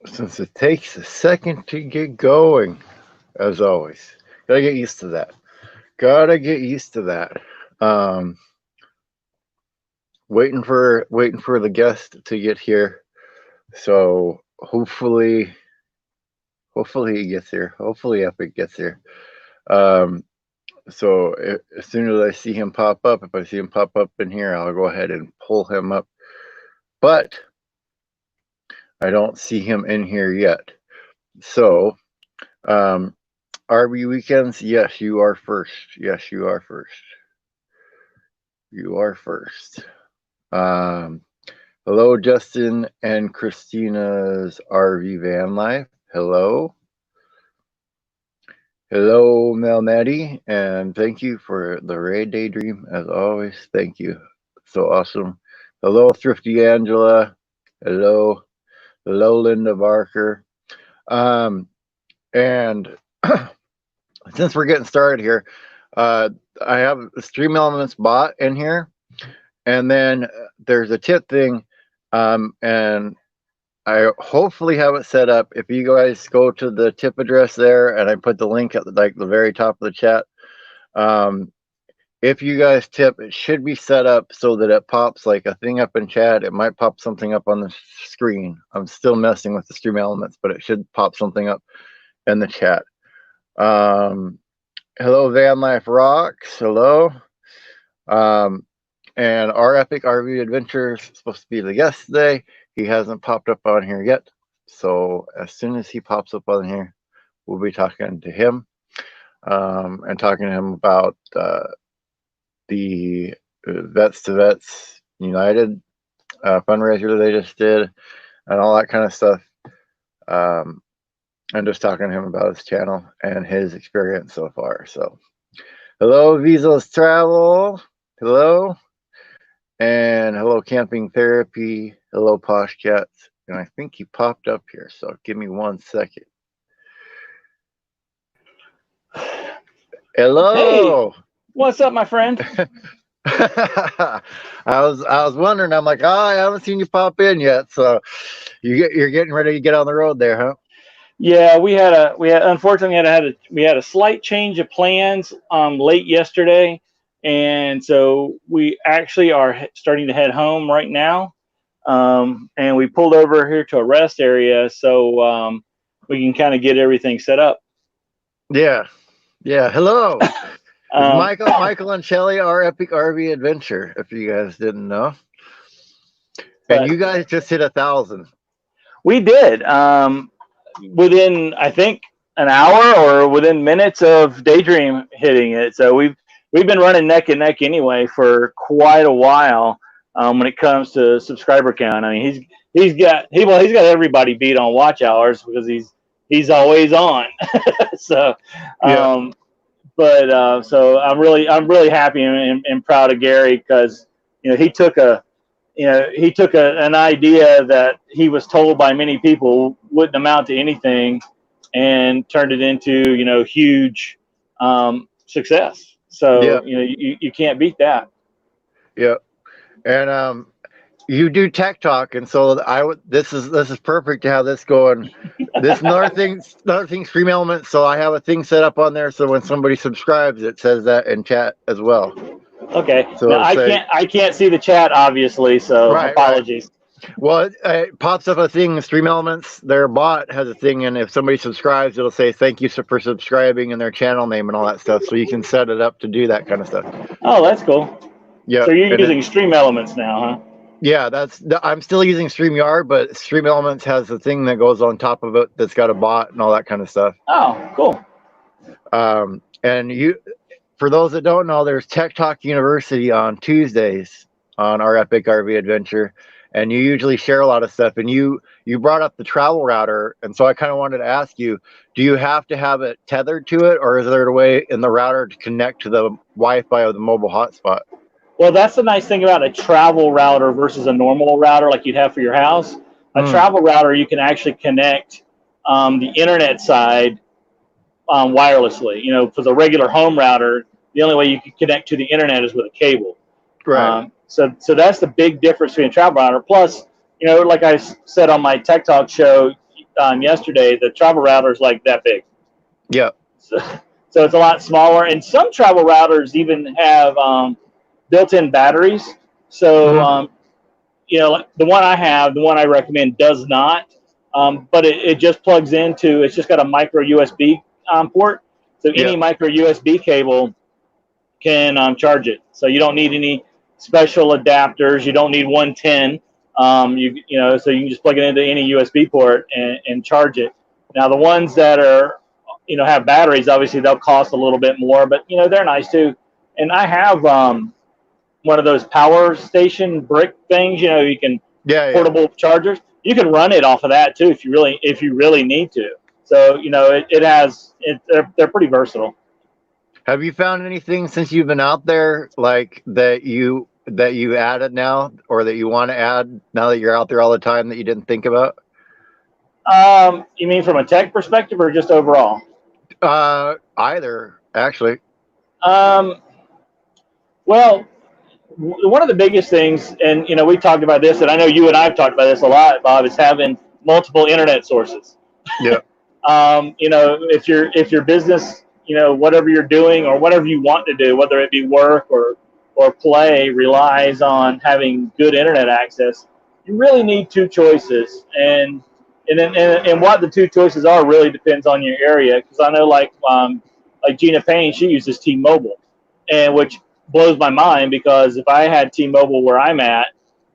since it takes a second to get going, as always. Gotta get used to that. Gotta get used to that. Um, waiting for the guest to get here. So hopefully he gets here. Hopefully Epic gets here. Um, so as soon as I see him pop up, if I see him pop up in here, I'll go ahead and pull him up. But I don't see him in here yet. So um, RB weekends, yes, you are first. Yes, you are first. You are first. Um, Hello, Justin and Christina's RV van life. Hello. Hello, Mel Maddie, and thank you for the raid daydream as always. Thank you. So awesome. Hello, Thrifty Angela. Hello. Hello, Linda Barker. Um, and since we're getting started here, uh, I have Stream Elements bot in here, and then there's a tip thing, and I hopefully have it set up. If you guys go to the tip address there, and I put the link at the very top of the chat. Um, if you guys tip, it should be set up so that it pops like a thing up in chat. It might pop something up on the screen. I'm still messing with the Stream Elements, but it should pop something up in the chat. Um, hello, Van Life Rocks. Hello. Um, and our Epic RV Adventure is supposed to be the guest today. He hasn't popped up on here yet. So as soon as he pops up on here, we'll be talking to him and talking to him about the Vets to Vets United fundraiser they just did and all that kind of stuff. And just talking to him about his channel and his experience so far. So, hello, Visa's Travel. Hello. And hello, Camping Therapy. Hello, Posh Cats. And I think he popped up here. So, give me 1 second. Hello. Hey, what's up, my friend? I was wondering. I'm like, oh, I haven't seen you pop in yet. So you're getting ready to get on the road there, huh? Yeah, unfortunately we had a slight change of plans late yesterday, and so we actually are starting to head home right now. And we pulled over here to a rest area so we can kind of get everything set up. Yeah. Hello. Um, Michael and Shelly are Epic RV Adventure, if you guys didn't know. And you guys just hit 1,000. We did. Within, I think, an hour or within minutes of Daydream hitting it. So we've been running neck and neck anyway for quite a while when it comes to subscriber count. I mean, he's got everybody beat on watch hours because he's always on. So, Yeah. So I'm really happy and proud of Gary because he took an idea that he was told by many people wouldn't amount to anything and turned it into huge success. So you can't beat that. Yeah. And you do tech talk, and so this is perfect to have this going. This another thing Stream Elements. So I have a thing set up on there, so when somebody subscribes, it says that in chat as well. Okay. So now I can't see the chat obviously, so apologies. Right. Well, it pops up a thing. Stream Elements, their bot has a thing, and if somebody subscribes, it'll say thank you for subscribing and their channel name and all that stuff. So you can set it up to do that kind of stuff. Oh, that's cool. Yeah. So you're using Stream Elements now, huh? Yeah, I'm still using StreamYard, but Stream Elements has a thing that goes on top of it that's got a bot and all that kind of stuff. Oh, cool. And for those that don't know, there's Tech Talk University on Tuesdays on our Epic RV Adventure, and you usually share a lot of stuff. And you brought up the travel router, and so I kind of wanted to ask you, do you have to have it tethered to it, or is there a way in the router to connect to the Wi-Fi of the mobile hotspot? Well, that's the nice thing about a travel router versus a normal router like you'd have for your house. A travel router, you can actually connect the internet side wirelessly. For the regular home router, the only way you can connect to the internet is with a cable. Right. So that's the big difference between a travel router. Plus, like I said on my Tech Talk show, yesterday, the travel router is like that big. Yeah. So, so it's a lot smaller. And some travel routers even have built-in batteries. So Hmm. like the one I have, the one I recommend does not, but it just plugs into. It's just got a micro USB port. So Yeah. any micro USB cable can charge it. So you don't need any special adapters. You don't need 110. So you can just plug it into any USB port and charge it. Now the ones that are have batteries, obviously they'll cost a little bit more, but they're nice too. And I have one of those power station brick things. You can Yeah. Yeah. portable chargers. You can run it off of that too if you really need to. So it has they're pretty versatile. Have you found anything since you've been out there, like that you added now, or that you want to add now that you're out there all the time that you didn't think about? You mean from a tech perspective or just overall? Either actually. Um, well, one of the biggest things, and we talked about this, and I know you and I've talked about this a lot, Bob, is having multiple internet sources. Yeah. If your business, whatever you're doing or whatever you want to do, whether it be work or play, relies on having good internet access, you really need two choices. And what the two choices are really depends on your area. Because I know, like Gina Payne, she uses T-Mobile, and which blows my mind because if I had T-Mobile where I'm at,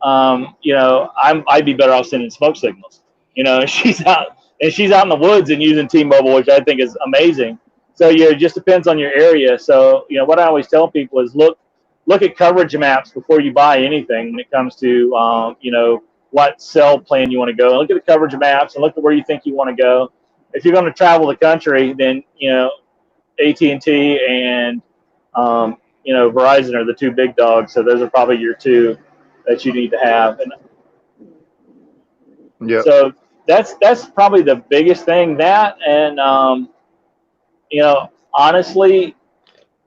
I'd be better off sending smoke signals. She's out in the woods and using T-Mobile, which I think is amazing. So it just depends on your area. So what I always tell people is look at coverage maps before you buy anything when it comes to what cell plan you want to go. Look at the coverage maps and look at where you think you want to go. If you're going to travel the country, then AT&T and Verizon are the two big dogs. So those are probably your two that you need to have. And Yep. so that's probably the biggest thing. That and honestly,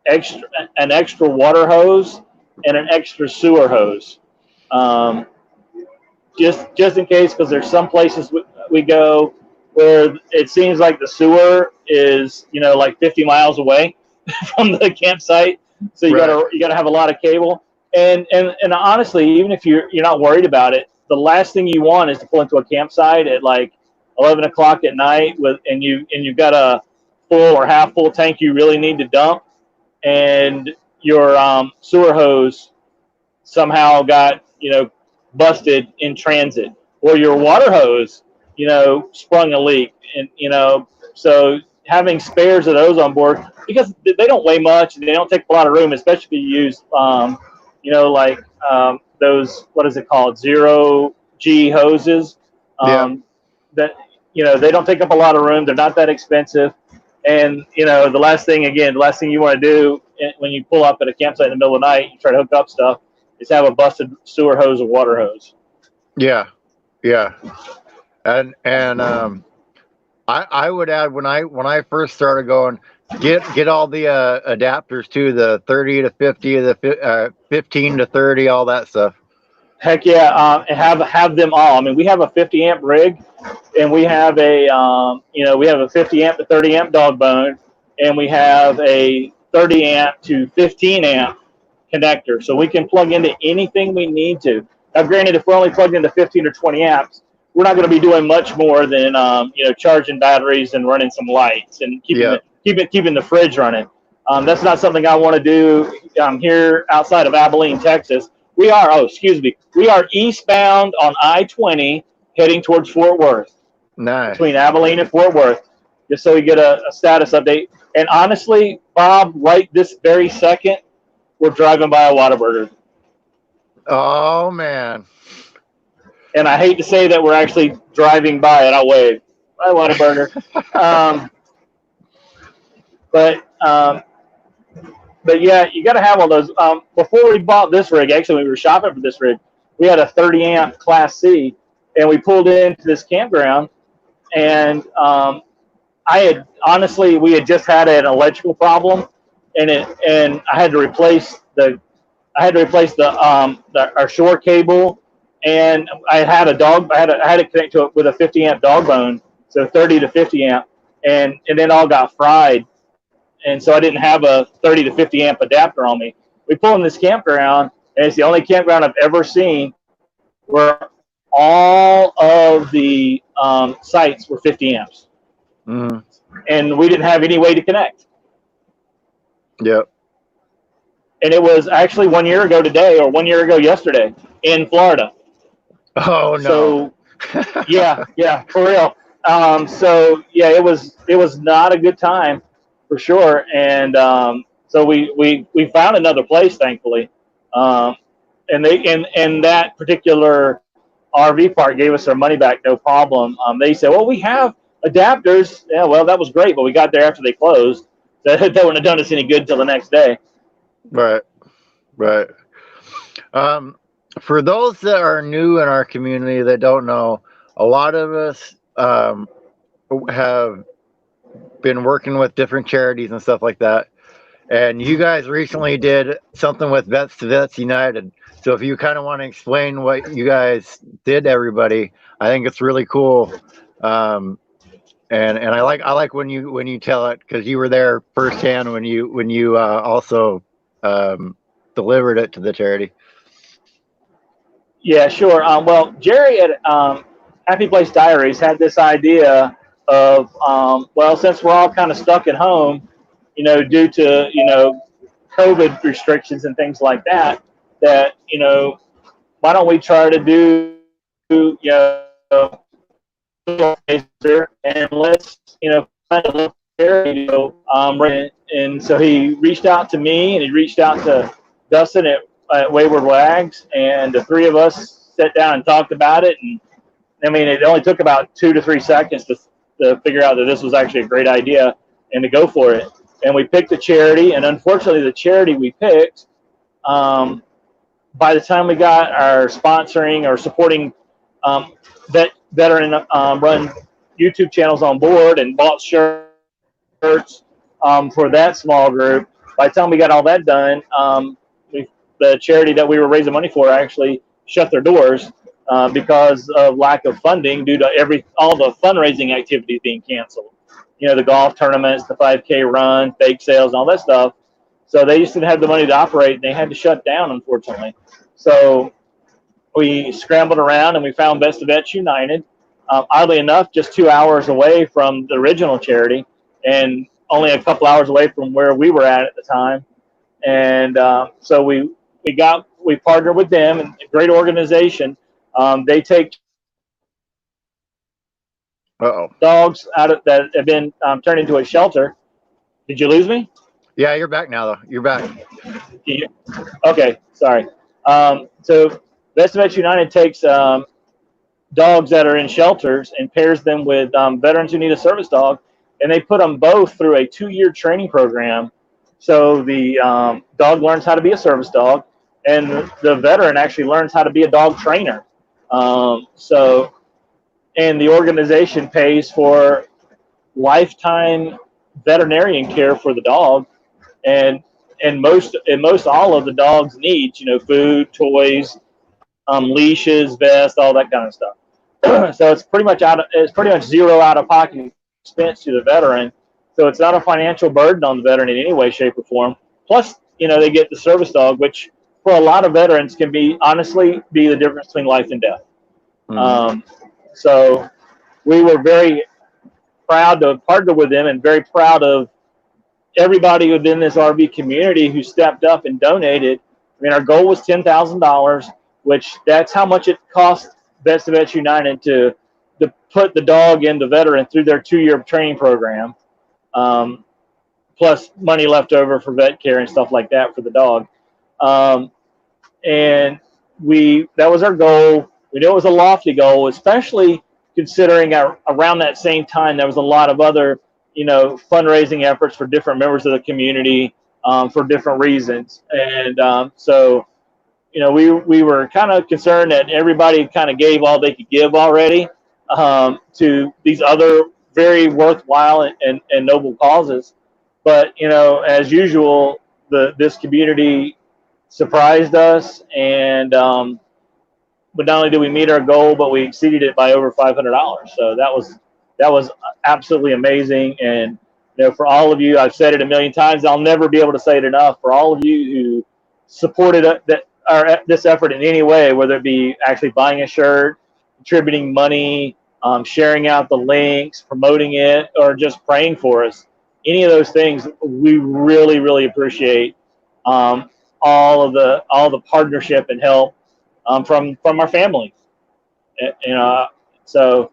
extra an extra water hose and an extra sewer hose, um, just in case, because there's some places we go where it seems like the sewer is like 50 miles away from the campsite, so you Right. gotta have a lot of cable. And honestly, even if you're not worried about it, the last thing you want is to pull into a campsite at like 11 o'clock at night and you've got a full or half full tank you really need to dump, and your sewer hose somehow got busted in transit, or your water hose sprung a leak, and so having spares of those on board, because they don't weigh much and they don't take a lot of room, especially if you use like those, what is it called, 0G hoses, Yeah. that they don't take up a lot of room, they're not that expensive. And the last thing you want to do when you pull up at a campsite in the middle of the night, you try to hook up stuff, is have a busted sewer hose or water hose. Yeah. Yeah. And I would add, when I first started going, get all the adapters to the 30 to 50, the 15 to 30, all that stuff. Heck yeah, and have them all. I mean, we have a 50 amp rig, and we have a 50 amp to 30 amp dog bone, and we have a 30 amp to 15 amp connector, so we can plug into anything we need to. Now, granted, if we're only plugged into 15 or 20 amps, we're not going to be doing much more than charging batteries and running some lights and keeping Yeah. the fridge running. That's not something I want to do here outside of Abilene, Texas. We are eastbound on I-20 heading towards Fort Worth, Nice. between Abilene and Fort Worth, just so we get a status update. And honestly, Bob, right this very second, we're driving by a Whataburger. Oh man. And I hate to say that we're actually driving by it. I'll wave. By Whataburger. Um, but but yeah, you got to have all those. Before we bought this rig, actually, when we were shopping for this rig, we had a 30 amp Class C, and we pulled into this campground, and we had just had an electrical problem, and I had to replace our shore cable, and I had it connected to it with a 50 amp dog bone. so 30 to 50 amp, and then all got fried, and so I didn't have a 30 to 50 amp adapter on me. We pull in this campground, and it's the only campground I've ever seen where all of the sites were 50 amps, Mm. and we didn't have any way to connect. Yep. And it was actually 1 year ago today, or 1 year ago yesterday, in Florida. Oh no. So yeah, for real. So yeah, it was not a good time for sure, and so we found another place, thankfully, um, and and that particular RV park gave us our money back, no problem. They said, well, we have adapters. Yeah, well, that was great, but we got there after they closed. That wouldn't have done us any good till the next day. Right. Right. Um, for those that are new in our community that don't know, a lot of us have been working with different charities and stuff like that. And you guys recently did something with Vets to Vets United. So if you kind of want to explain what you guys did to everybody, I think it's really cool. And I like when you tell it because you were there firsthand when you also um, delivered it to the charity. Yeah, sure. Well, Jerry at Happy Place Diaries had this idea of, well, since we're all kind of stuck at home, due to, COVID restrictions and things like that, that, why don't we try to do, and let's, find a little charity, and so he reached out to me and he reached out to Dustin at Wayward Wags, and the three of us sat down and talked about it. And I mean, it only took about 2 to 3 seconds to figure out that this was actually a great idea and to go for it. And we picked a charity, and unfortunately, the charity we picked, by the time we got our sponsoring or supporting veteran run YouTube channels on board and bought shirts for that small group, by the time we got all that done, the charity that we were raising money for actually shut their doors because of lack of funding due to all the fundraising activities being canceled. The golf tournaments, the 5K run, fake sales, and all that stuff. So they just didn't have the money to operate, and they had to shut down, unfortunately. So we scrambled around and we found Best of Vets United. Oddly enough, just 2 hours away from the original charity, and only a couple hours away from where we were at the time. And so we partnered with them, and a great organization. They take Uh-oh. dogs out of that have been turned into a shelter. Did you lose me? Yeah, you're back now, though. You're back. Okay, sorry. So Best of Vets United takes dogs that are in shelters and pairs them with veterans who need a service dog, and they put them both through a 2-year training program. So the dog learns how to be a service dog, and the veteran actually learns how to be a dog trainer. So, and the organization pays for lifetime veterinarian care for the dog, and most all of the dog's needs, food, toys, leashes, vest, all that kind of stuff. So it's pretty much zero out of pocket expense to the veteran. So it's not a financial burden on the veteran in any way, shape, or form. Plus, they get the service dog, which for a lot of veterans can be honestly be the difference between life and death. Mm. So we were very proud to partner with them, and very proud of everybody within this RV community who stepped up and donated. I mean, our goal was $10,000, which that's how much it cost Best of Vets United to put the dog and the veteran through their 2-year training program, plus money left over for vet care and stuff like that for the dog. And that was our goal. We knew it was a lofty goal, especially considering around that same time there was a lot of other fundraising efforts for different members of the community for different reasons. And so we were kind of concerned that everybody kind of gave all they could give already to these other very worthwhile and noble causes. But as usual, this community surprised us, and but not only did we meet our goal, but we exceeded it by over $500. So that was absolutely amazing. And for all of you, I've said it a million times. I'll never be able to say it enough. For all of you who supported this effort in any way, whether it be actually buying a shirt, contributing money, sharing out the links, promoting it, or just praying for us, any of those things, we really, really appreciate um, all the partnership and help from our family. You know, so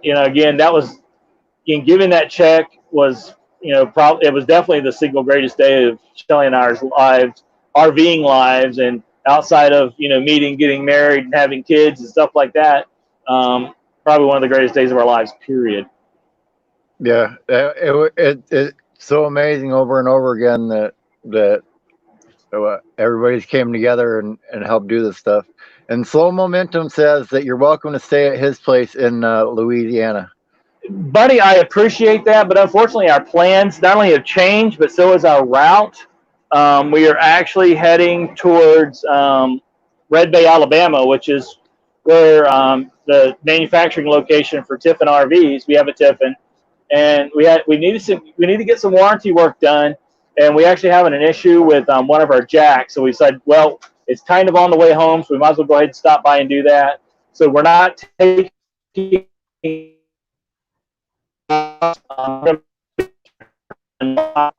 again, that was giving that check was probably, it was definitely the single greatest day of Shelly and I's lives, RVing lives, and outside of meeting, getting married, and having kids and stuff like that. Probably one of the greatest days of our lives. Period. Yeah, it's so amazing over and over again that everybody's came together and helped do this stuff. And Slow Momentum says that you're welcome to stay at his place in Louisiana. Buddy, I appreciate that, but unfortunately, our plans not only have changed, but so has our route. We are actually heading towards Red Bay, Alabama, which is where the manufacturing location for Tiffin RVs. We have a Tiffin, and we need to get some warranty work done, and we actually having an issue with one of our jacks. So we said, well, it's kind of on the way home, so we might as well go ahead and stop by and do that. So we're not taking not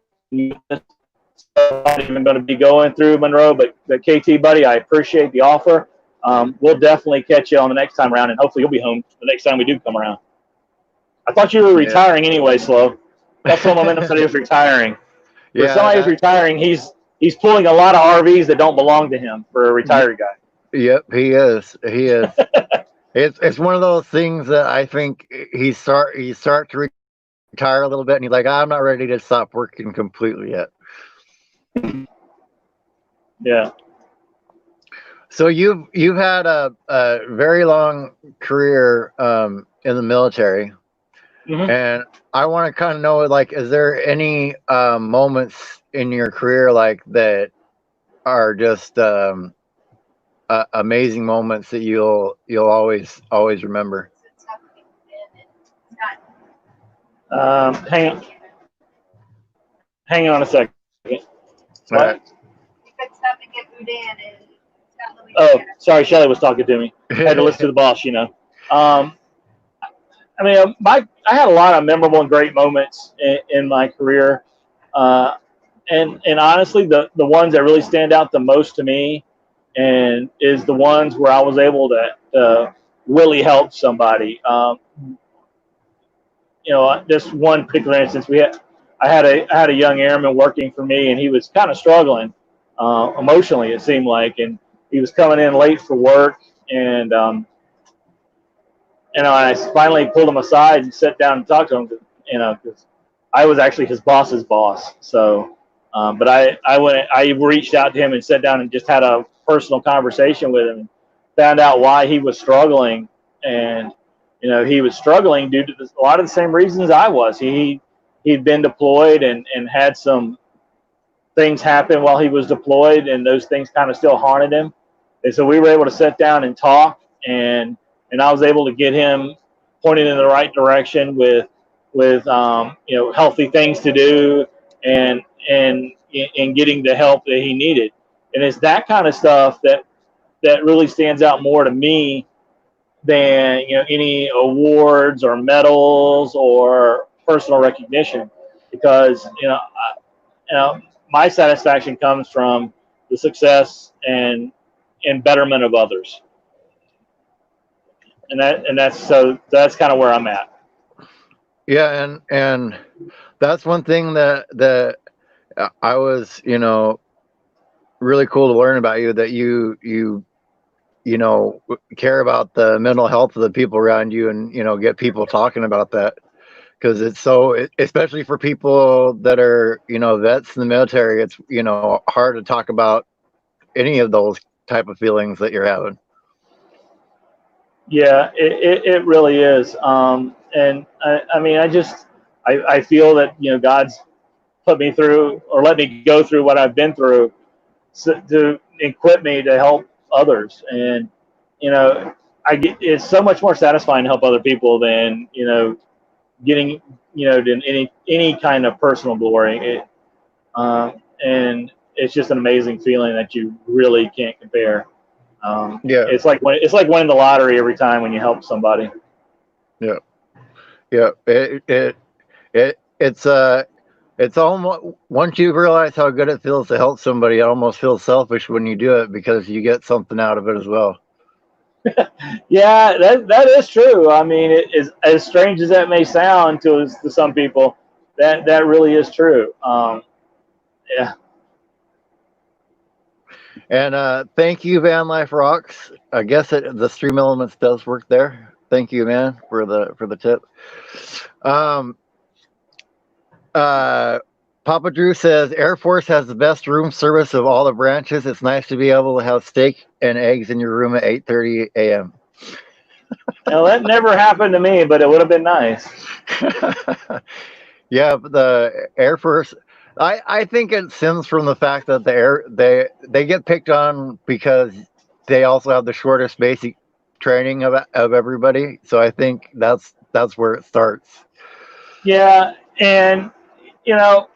even going to be going through Monroe, but KT, buddy, I appreciate the offer. We'll definitely catch you on the next time around, and hopefully you'll be home the next time we do come around. I thought you were retiring anyway, Slow. That's what Momentum said he was retiring. For somebody who's retiring, he's pulling a lot of RVs that don't belong to him for a retired guy. Yep, he is. He is. It's one of those things that I think he start to retire a little bit, and he's like, I'm not ready to stop working completely yet. Yeah. So you've had a very long career in the military, and I want to kind of know, like, is there any moments in your career like that are just amazing moments that you'll always remember? Hang on a second. What? Oh, sorry, Shelly was talking to me. I had to listen to the boss, I mean, I had a lot of memorable and great moments in my career, and honestly, the ones that really stand out the most to me, and is the ones where I was able to really help somebody. Just one particular instance, I had a young airman working for me, and he was kind of struggling emotionally, it seemed like, and he was coming in late for work, and I finally pulled him aside and sat down and talked to him, because I was actually his boss's boss. So, but I reached out to him and sat down and just had a personal conversation with him, and found out why he was struggling. And, he was struggling due to a lot of the same reasons I was. He'd been deployed and had some things happen while he was deployed, and those things kind of still haunted him. And so we were able to sit down and talk, and I was able to get him pointed in the right direction with healthy things to do, and getting the help that he needed. And it's that kind of stuff that really stands out more to me than any awards or medals or personal recognition, because my satisfaction comes from the success and betterment of others. And that's kind of where I'm at. Yeah, and that's one thing that I was, really cool to learn about you, that you care about the mental health of the people around you, and get people talking about that, because it's so, especially for people that are vets in the military, it's hard to talk about any of those type of feelings that you're having. Yeah, it really is. And I mean, I feel that God's put me through, or let me go through what I've been through, to equip me to help others. And it's so much more satisfying to help other people than getting, to any kind of personal glory. And it's just an amazing feeling that you really can't compare. Yeah, It's like winning the lottery every time when you help somebody. yeah, yeah. It's almost once you realize how good it feels to help somebody, it almost feels selfish when you do it because you get something out of it as well. Yeah, that is true. I mean, it is as strange as that may sound to some people. That really is true. Yeah. And thank you, Van Life Rocks. I guess the Stream Elements does work there. Thank you, man, for the tip. Um, uh, Papa Drew says Air Force has the best room service of all the branches. It's nice to be able to have steak and eggs in your room at 8:30 a.m. Now that never happened to me, but it would have been nice. Yeah, but the Air Force. I think it stems from the fact that they get picked on because they also have the shortest basic training of everybody. So I think that's where it starts. Yeah, and you know,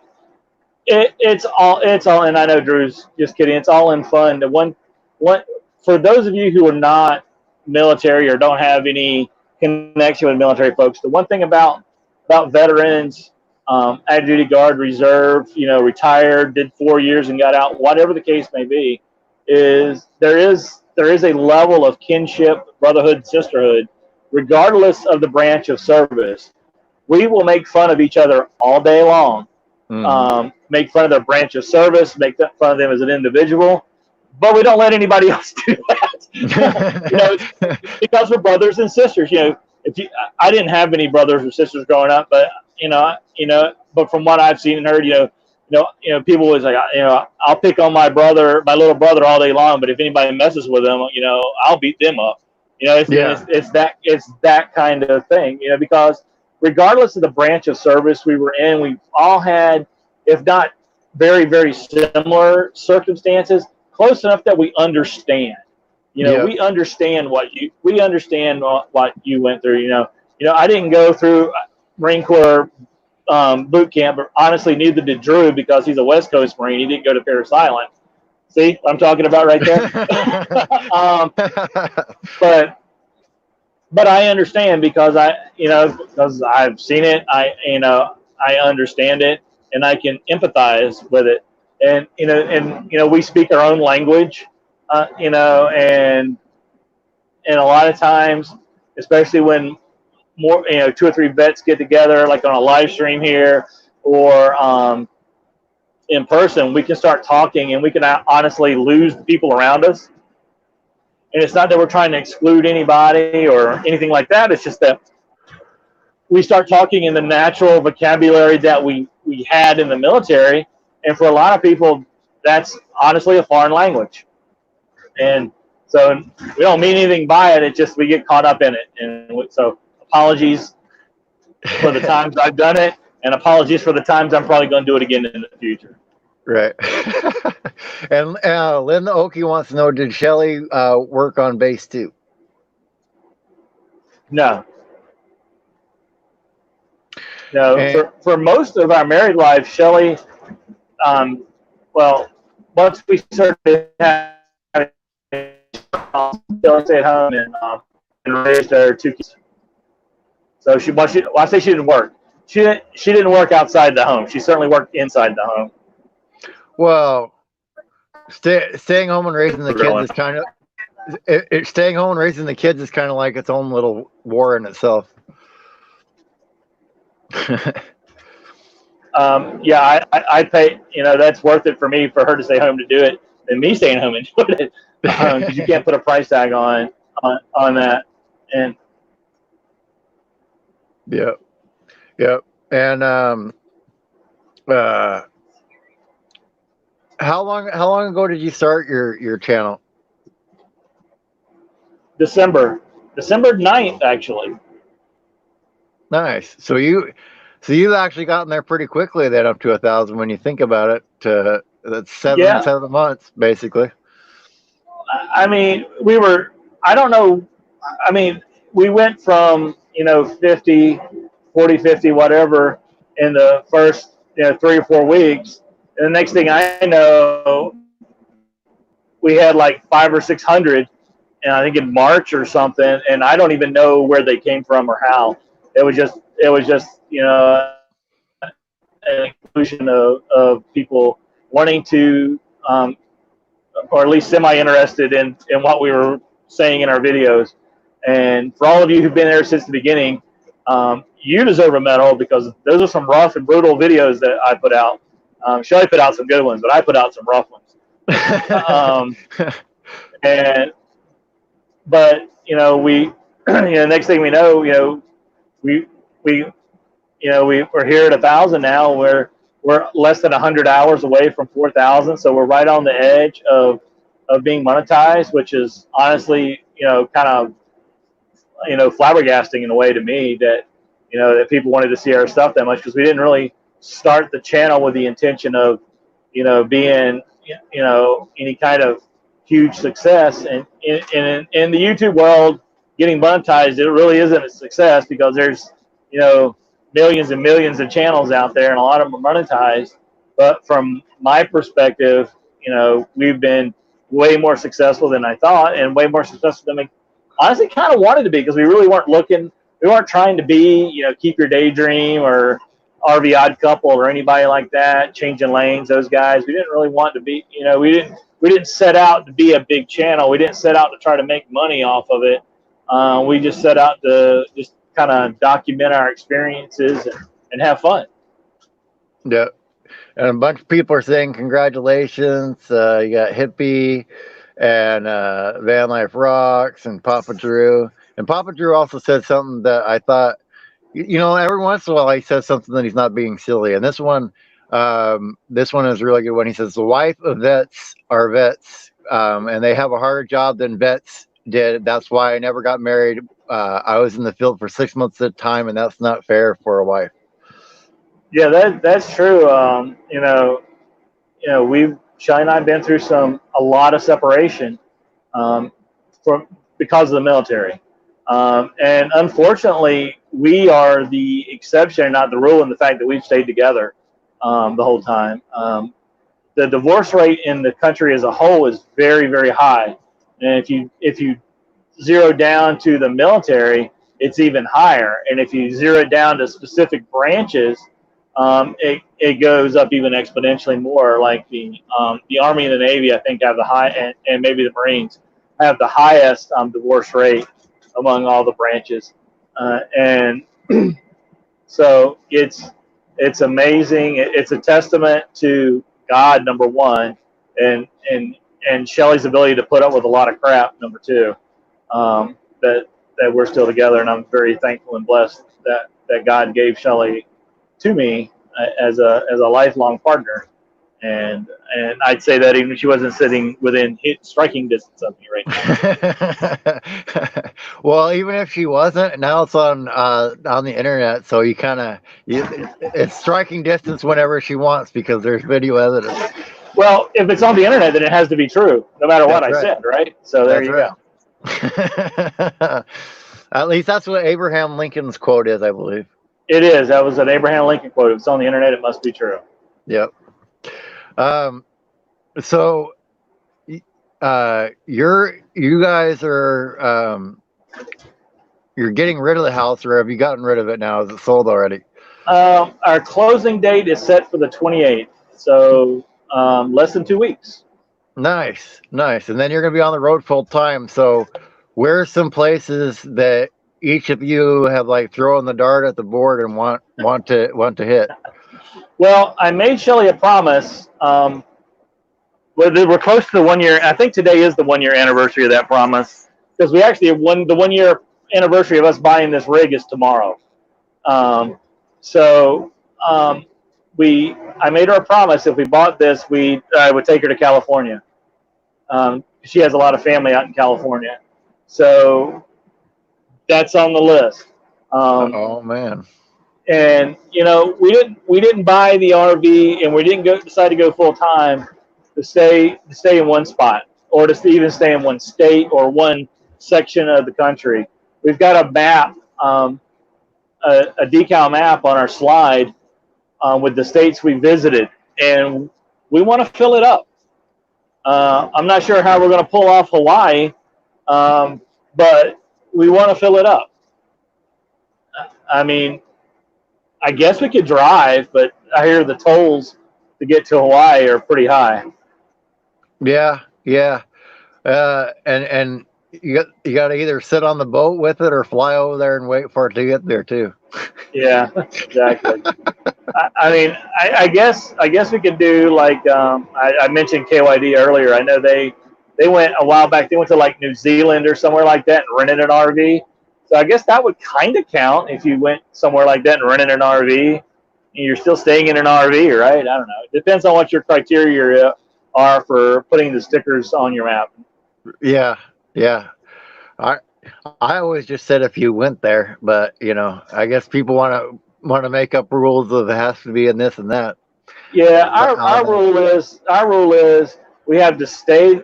it's all, and I know Drew's just kidding. It's all in fun. The one for those of you who are not military or don't have any connection with military folks, the one thing about veterans, active duty guard, reserve, retired, did 4 years and got out, whatever the case may be, is there is a level of kinship, brotherhood, sisterhood, regardless of the branch of service. We will make fun of each other all day long, Hmm. make fun of their branch of service, make fun of them as an individual, but we don't let anybody else do that. It's because we're brothers and sisters. If you, I didn't have any brothers or sisters growing up, but but from what I've seen and heard, people always like, I'll pick on my brother, my little brother, all day long, but if anybody messes with them, I'll beat them up. Yeah, It's that kind of thing. Because regardless of the branch of service we were in, we all had, if not very, very similar circumstances, close enough that we understand. yeah, We understand what you went through. I didn't go through Marine Corps boot camp, but honestly, neither did Drew because he's a West Coast Marine. He didn't go to Parris Island. See what I'm talking about right there? um, but but I understand because because I've seen it. I understand it, and I can empathize with it. And we speak our own language, and a lot of times, especially when more, two or three vets get together, like on a live stream here or in person, we can start talking, and we can honestly lose the people around us. And it's not that we're trying to exclude anybody or anything like that. It's just that we start talking in the natural vocabulary that we had in the military, and for a lot of people, that's honestly a foreign language. And so we don't mean anything by it. It's just we get caught up in it. And so apologies for the times I've done it, and apologies for the times I'm probably going to do it again in the future. right. And Linda Oki wants to know: did Shelly work on base too? No, no. And For most of our married life, Shelley, um, well, once we started having, Shelley stayed home and raised our two kids. So well, I say she didn't work. She didn't work outside the home. She certainly worked inside the home. well, staying home and raising the kids Grilling. is kind of staying home and raising the kids is kind of like its own little war in itself. Yeah, I pay. That's worth it for me for her to stay home to do it than me staying home and doing it because you can't put a price tag on that. And Yeah, yeah. And uh, how long ago did you start your channel? December 9th, actually. Nice. So you've actually gotten there pretty quickly then up to 1,000 when you think about it. That's seven Yeah, 7 months basically. I mean, we were. I don't know. I mean, we went from 50. 40, 50, whatever in the first 3 or 4 weeks. And the next thing I know, we had like 5 or 600, and I think in March or something, and I don't even know where they came from or how. It was just an explosion of people wanting to, or at least semi-interested in what we were saying in our videos. And for all of you who've been there since the beginning, you deserve a medal because those are some rough and brutal videos that I put out. Shelly put out some good ones, but I put out some rough ones. Um, and but we next thing we know, we we we're here at 1,000 now. We're less than 100 hours away from 4,000, so we're right on the edge of being monetized, which is honestly kind of flabbergasting in a way to me that that people wanted to see our stuff that much, because we didn't really start the channel with the intention of being any kind of huge success. And in the YouTube world, getting monetized, it really isn't a success because there's millions and millions of channels out there and a lot of them are monetized. But from my perspective, we've been way more successful than I thought, and way more successful than I honestly kind of wanted to be, because we really weren't looking, we weren't trying to be, Keep Your Daydream or RV Odd Couple or anybody like that, Changing Lanes, those guys. We didn't really want to be, we didn't set out to be a big channel. We didn't set out to try to make money off of it. We just set out to just kind of document our experiences and have fun. Yeah. And a bunch of people are saying congratulations. You got Hippie and Van Life Rocks and Papa Drew. And Papa Drew also said something that I thought, every once in a while he says something that he's not being silly. And this one is a really good one. He says, the wife of vets are vets, and they have a harder job than vets did. That's why I never got married. I was in the field for 6 months at a time, and that's not fair for a wife. Yeah, that's true. Shelly and I have been through a lot of separation from because of the military, and unfortunately, we are the exception, not the rule, in the fact that we've stayed together the whole time. The divorce rate in the country as a whole is very, very high, and if you zero down to the military, it's even higher, and if you zero it down to specific branches, it goes up even exponentially more. Like the Army and the Navy, I think, have the high, and maybe the Marines have the highest divorce rate among all the branches, and so it's amazing. It's a testament to God, number one, and Shelly's ability to put up with a lot of crap, number two. That we're still together, and I'm very thankful and blessed that God gave Shelly to me as a lifelong partner, and I'd say that even if she wasn't sitting within striking distance of me right now. Well, even if she wasn't, now it's on the internet, so it's striking distance whenever she wants because there's video evidence. Well, if it's on the internet, then it has to be true, no matter what I said, right? So there you go. At least that's what Abraham Lincoln's quote is, I believe. It is. That was an Abraham Lincoln quote. If it's on the internet, it must be true. Yep. So, you guys are you're getting rid of the house, or have you gotten rid of it now? Is it sold already? Our closing date is set for the 28th, so less than 2 weeks. Nice. And then you're going to be on the road full time. So, where are some places that each of you have like thrown the dart at the board and want to hit? Well, I made Shelly a promise. We're close to the 1 year. I think today is the 1 year anniversary of that promise, because we actually have the 1 year anniversary of us buying this rig is tomorrow. I made her a promise. If we bought this, I would take her to California. She has a lot of family out in California, so that's on the list. Oh man! And we didn't buy the RV, and we didn't decide to go full time to stay in one spot, or to even stay in one state or one section of the country. We've got a map a decal map on our slide with the states we visited, and we want to fill it up. I'm not sure how we're going to pull off Hawaii, but we want to fill it up. I mean, I guess we could drive, but I hear the tolls to get to Hawaii are pretty high. Yeah, yeah. And you got to either sit on the boat with it or fly over there and wait for it to get there too. Yeah, exactly. I mean, I guess we could do like I mentioned KYD earlier. I know they went a while back. They went to like New Zealand or somewhere like that and rented an RV. So I guess that would kind of count if you went somewhere like that and rented an RV. And you're still staying in an RV, right? I don't know. It depends on what your criteria are for putting the stickers on your map. Yeah, yeah. I I always just said if you went there, but I guess people want to make up rules of it has to be in this and that. Yeah, But our rule is we have to stay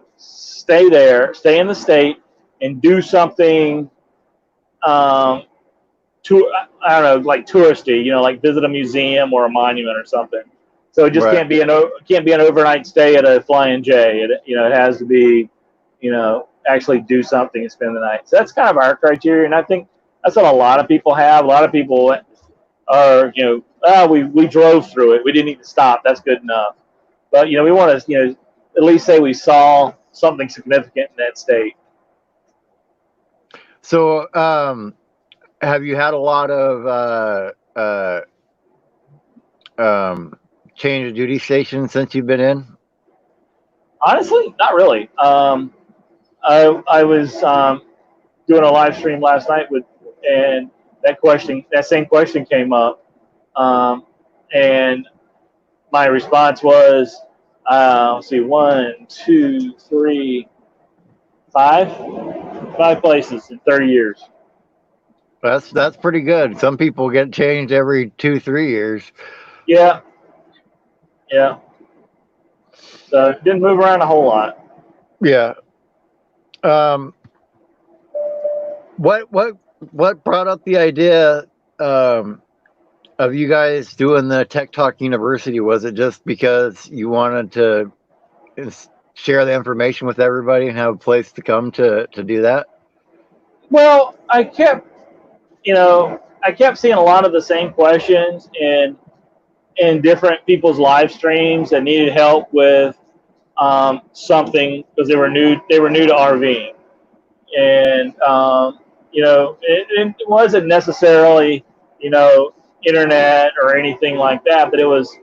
there, stay in the state, and do something um, to I don't know, like touristy, like visit a museum or a monument or something. So it just right. can't be an overnight stay at a Flying J. It has to be, actually do something and spend the night. So that's kind of our criteria, and I think that's what a lot of people have. A lot of people are, we drove through it. We didn't need to stop. That's good enough. But we want to, at least say we saw something significant in that state. So, have you had a lot of change of duty stations since you've been in? Honestly, not really. I was doing a live stream last night and that same question came up, um, and my response was, let's see, one, two, three, five places in 30 years. That's pretty good. Some people get changed every 2 3 years. Yeah, yeah. So didn't move around a whole lot. Yeah. Um, what brought up the idea um, of you guys doing the Tech Talk University? Was it just because you wanted to share the information with everybody and have a place to come to do that? Well, I kept seeing a lot of the same questions in different people's live streams that needed help with something because they were new to RVing, and it wasn't necessarily you know internet or anything like that, but it was,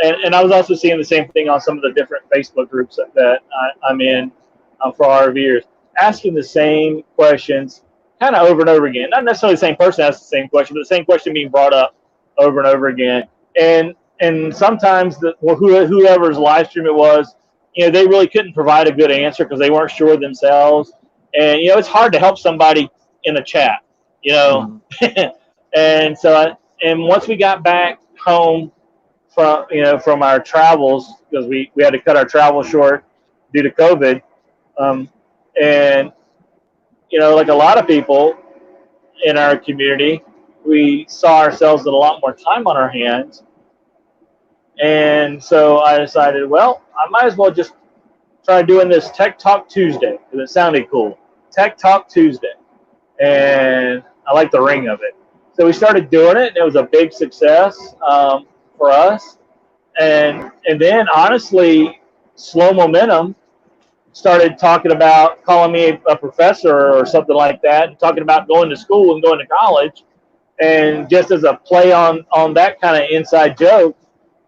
and I was also seeing the same thing on some of the different Facebook groups I'm in for RVers, asking the same questions kind of over and over again. Not necessarily the same person asks the same question, but the same question being brought up over and over again. And sometimes whoever's live stream it was, they really couldn't provide a good answer because they weren't sure themselves. And it's hard to help somebody in a chat, you know. Mhm. And and once we got back home from our travels, because we had to cut our travel short due to COVID, um, and like a lot of people in our community, we saw ourselves with a lot more time on our hands, and so I decided, well, I might as well just try doing this Tech Talk Tuesday because it sounded cool. Tech Talk Tuesday, and I like the ring of it. So we started doing it, and it was a big success for us. And then honestly, slow momentum started talking about calling me a professor or something like that, and talking about going to school and going to college. And just as a play on that kind of inside joke,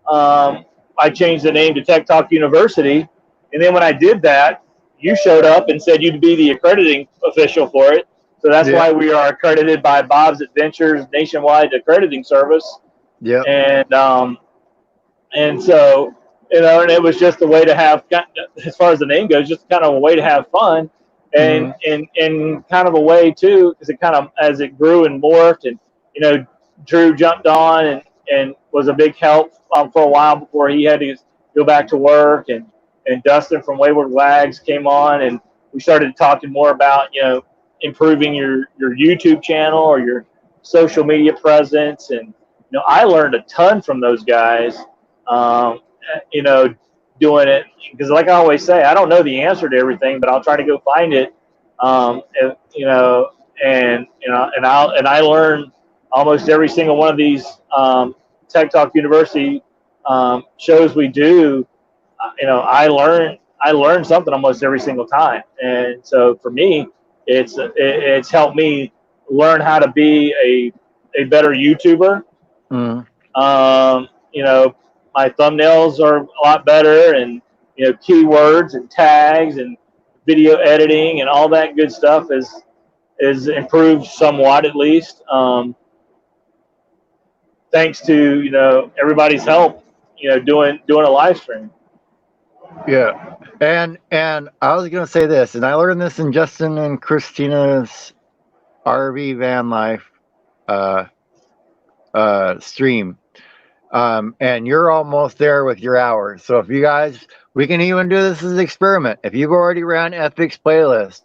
I changed the name to Tech Talk University. And then when I did that, you showed up and said you'd be the accrediting official for it. So that's Yeah. why we are accredited by Bob's Adventures Nationwide Accrediting Service. Yep. And so, and it was just a way to have, as far as the name goes, just kind of a way to have fun, Hmm. and kind of a way too, because it kind of, as it grew and morphed, and Drew jumped on and was a big help for a while before he had to go back to work, and Dustin from Wayward Wags came on, and we started talking more about improving your YouTube channel or social media presence, and I learned a ton from those guys. Um, you know, doing it because, like I always say, I don't know the answer to everything, but I'll try to go find it. And, I learn almost every single one of these Tech Talk University shows we do. I learn something almost every single time, and so for me, it's helped me learn how to be a better YouTuber. Mm. Um, you know, my thumbnails are a lot better, and keywords and tags and video editing and all that good stuff is improved somewhat, at least, thanks to everybody's help. Doing a live stream. Yeah. And I was gonna say this, and I learned this in Justin and Christina's RV van life uh, stream. And you're almost there with your hours. So if you guys, we can even do this as an experiment. If you've already ran Epic's playlist,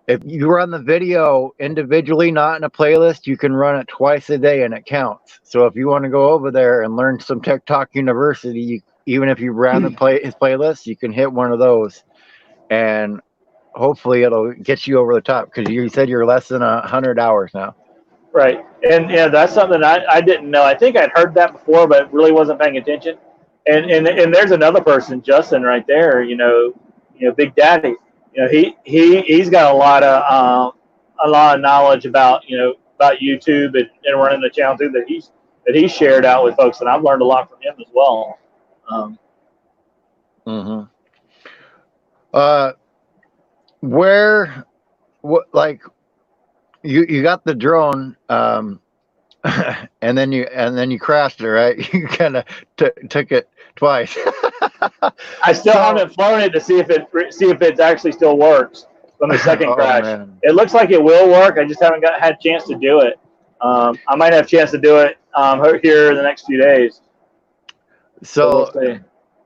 if you run the video individually, not in a playlist, you can run it twice a day and it counts. So if you want to go over there and learn some Tech Talk University, even if you ran his playlist, you can hit one of those, and hopefully it'll get you over the top because you said you're less than 100 hours now. Right. And yeah, that's something I didn't know. I think I'd heard that before, but really wasn't paying attention. And there's another person, Justin, right there. Big Daddy. He's got a lot of knowledge about YouTube and running the channel too, that he's shared out with folks, and I've learned a lot from him as well. Mm-hmm. Where, what, like, you got the drone, and then you crashed it, right? You kind of took it twice. I still haven't flown it to see if it actually still works from the second crash. Man. It looks like it will work. I just haven't had a chance to do it. I might have a chance to do it here in the next few days. So we'll see.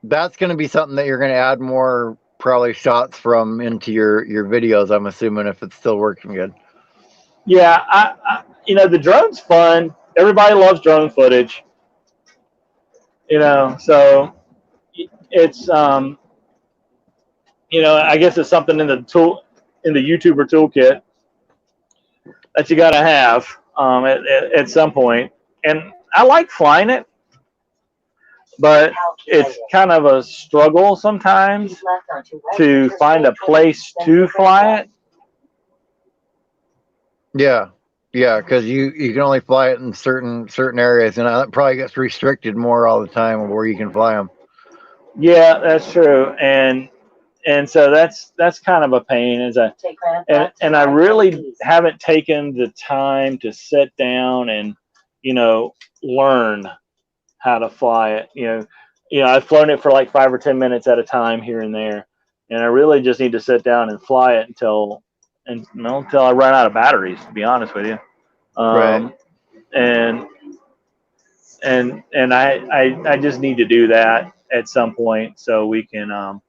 That's going to be something that you're going to add more probably shots from into your videos, I'm assuming, if it's still working good. Yeah, the drone's fun. Everybody loves drone footage. So it's I guess it's something in the YouTuber toolkit that you got to have at some point. And I like flying it, but it's kind of a struggle sometimes to find a place to fly it. Yeah, because you can only fly it in certain areas, and that probably gets restricted more all the time of where you can fly them. Yeah, that's true, and so that's kind of a pain. And I really haven't taken the time to sit down and learn how to fly it. I've flown it for like 5 or 10 minutes at a time here and there, and I really just need to sit down and fly it until I run out of batteries, to be honest with you. Right. And I just need to do that at some point so we can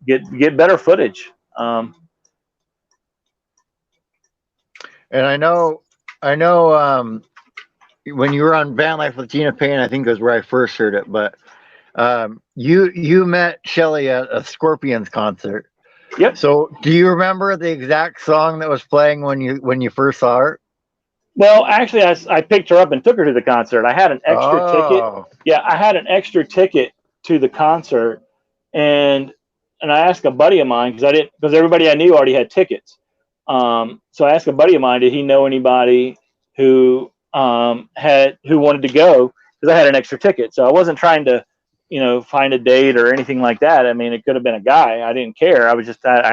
get better footage. And I know when you were on Van Life with Gina Payne, I think it was where I first heard it, but you met Shelly at a Scorpions concert. Yep. So do you remember the exact song that was playing when you first saw her? Well, actually, I picked her up and took her to the concert. I had an extra ticket. Yeah, I had an extra ticket to the concert, and I asked a buddy of mine because everybody I knew already had tickets. So I asked a buddy of mine, did he know anybody who wanted to go, because I had an extra ticket. So I wasn't trying to find a date or anything like that. I mean, it could have been a guy. I didn't care. I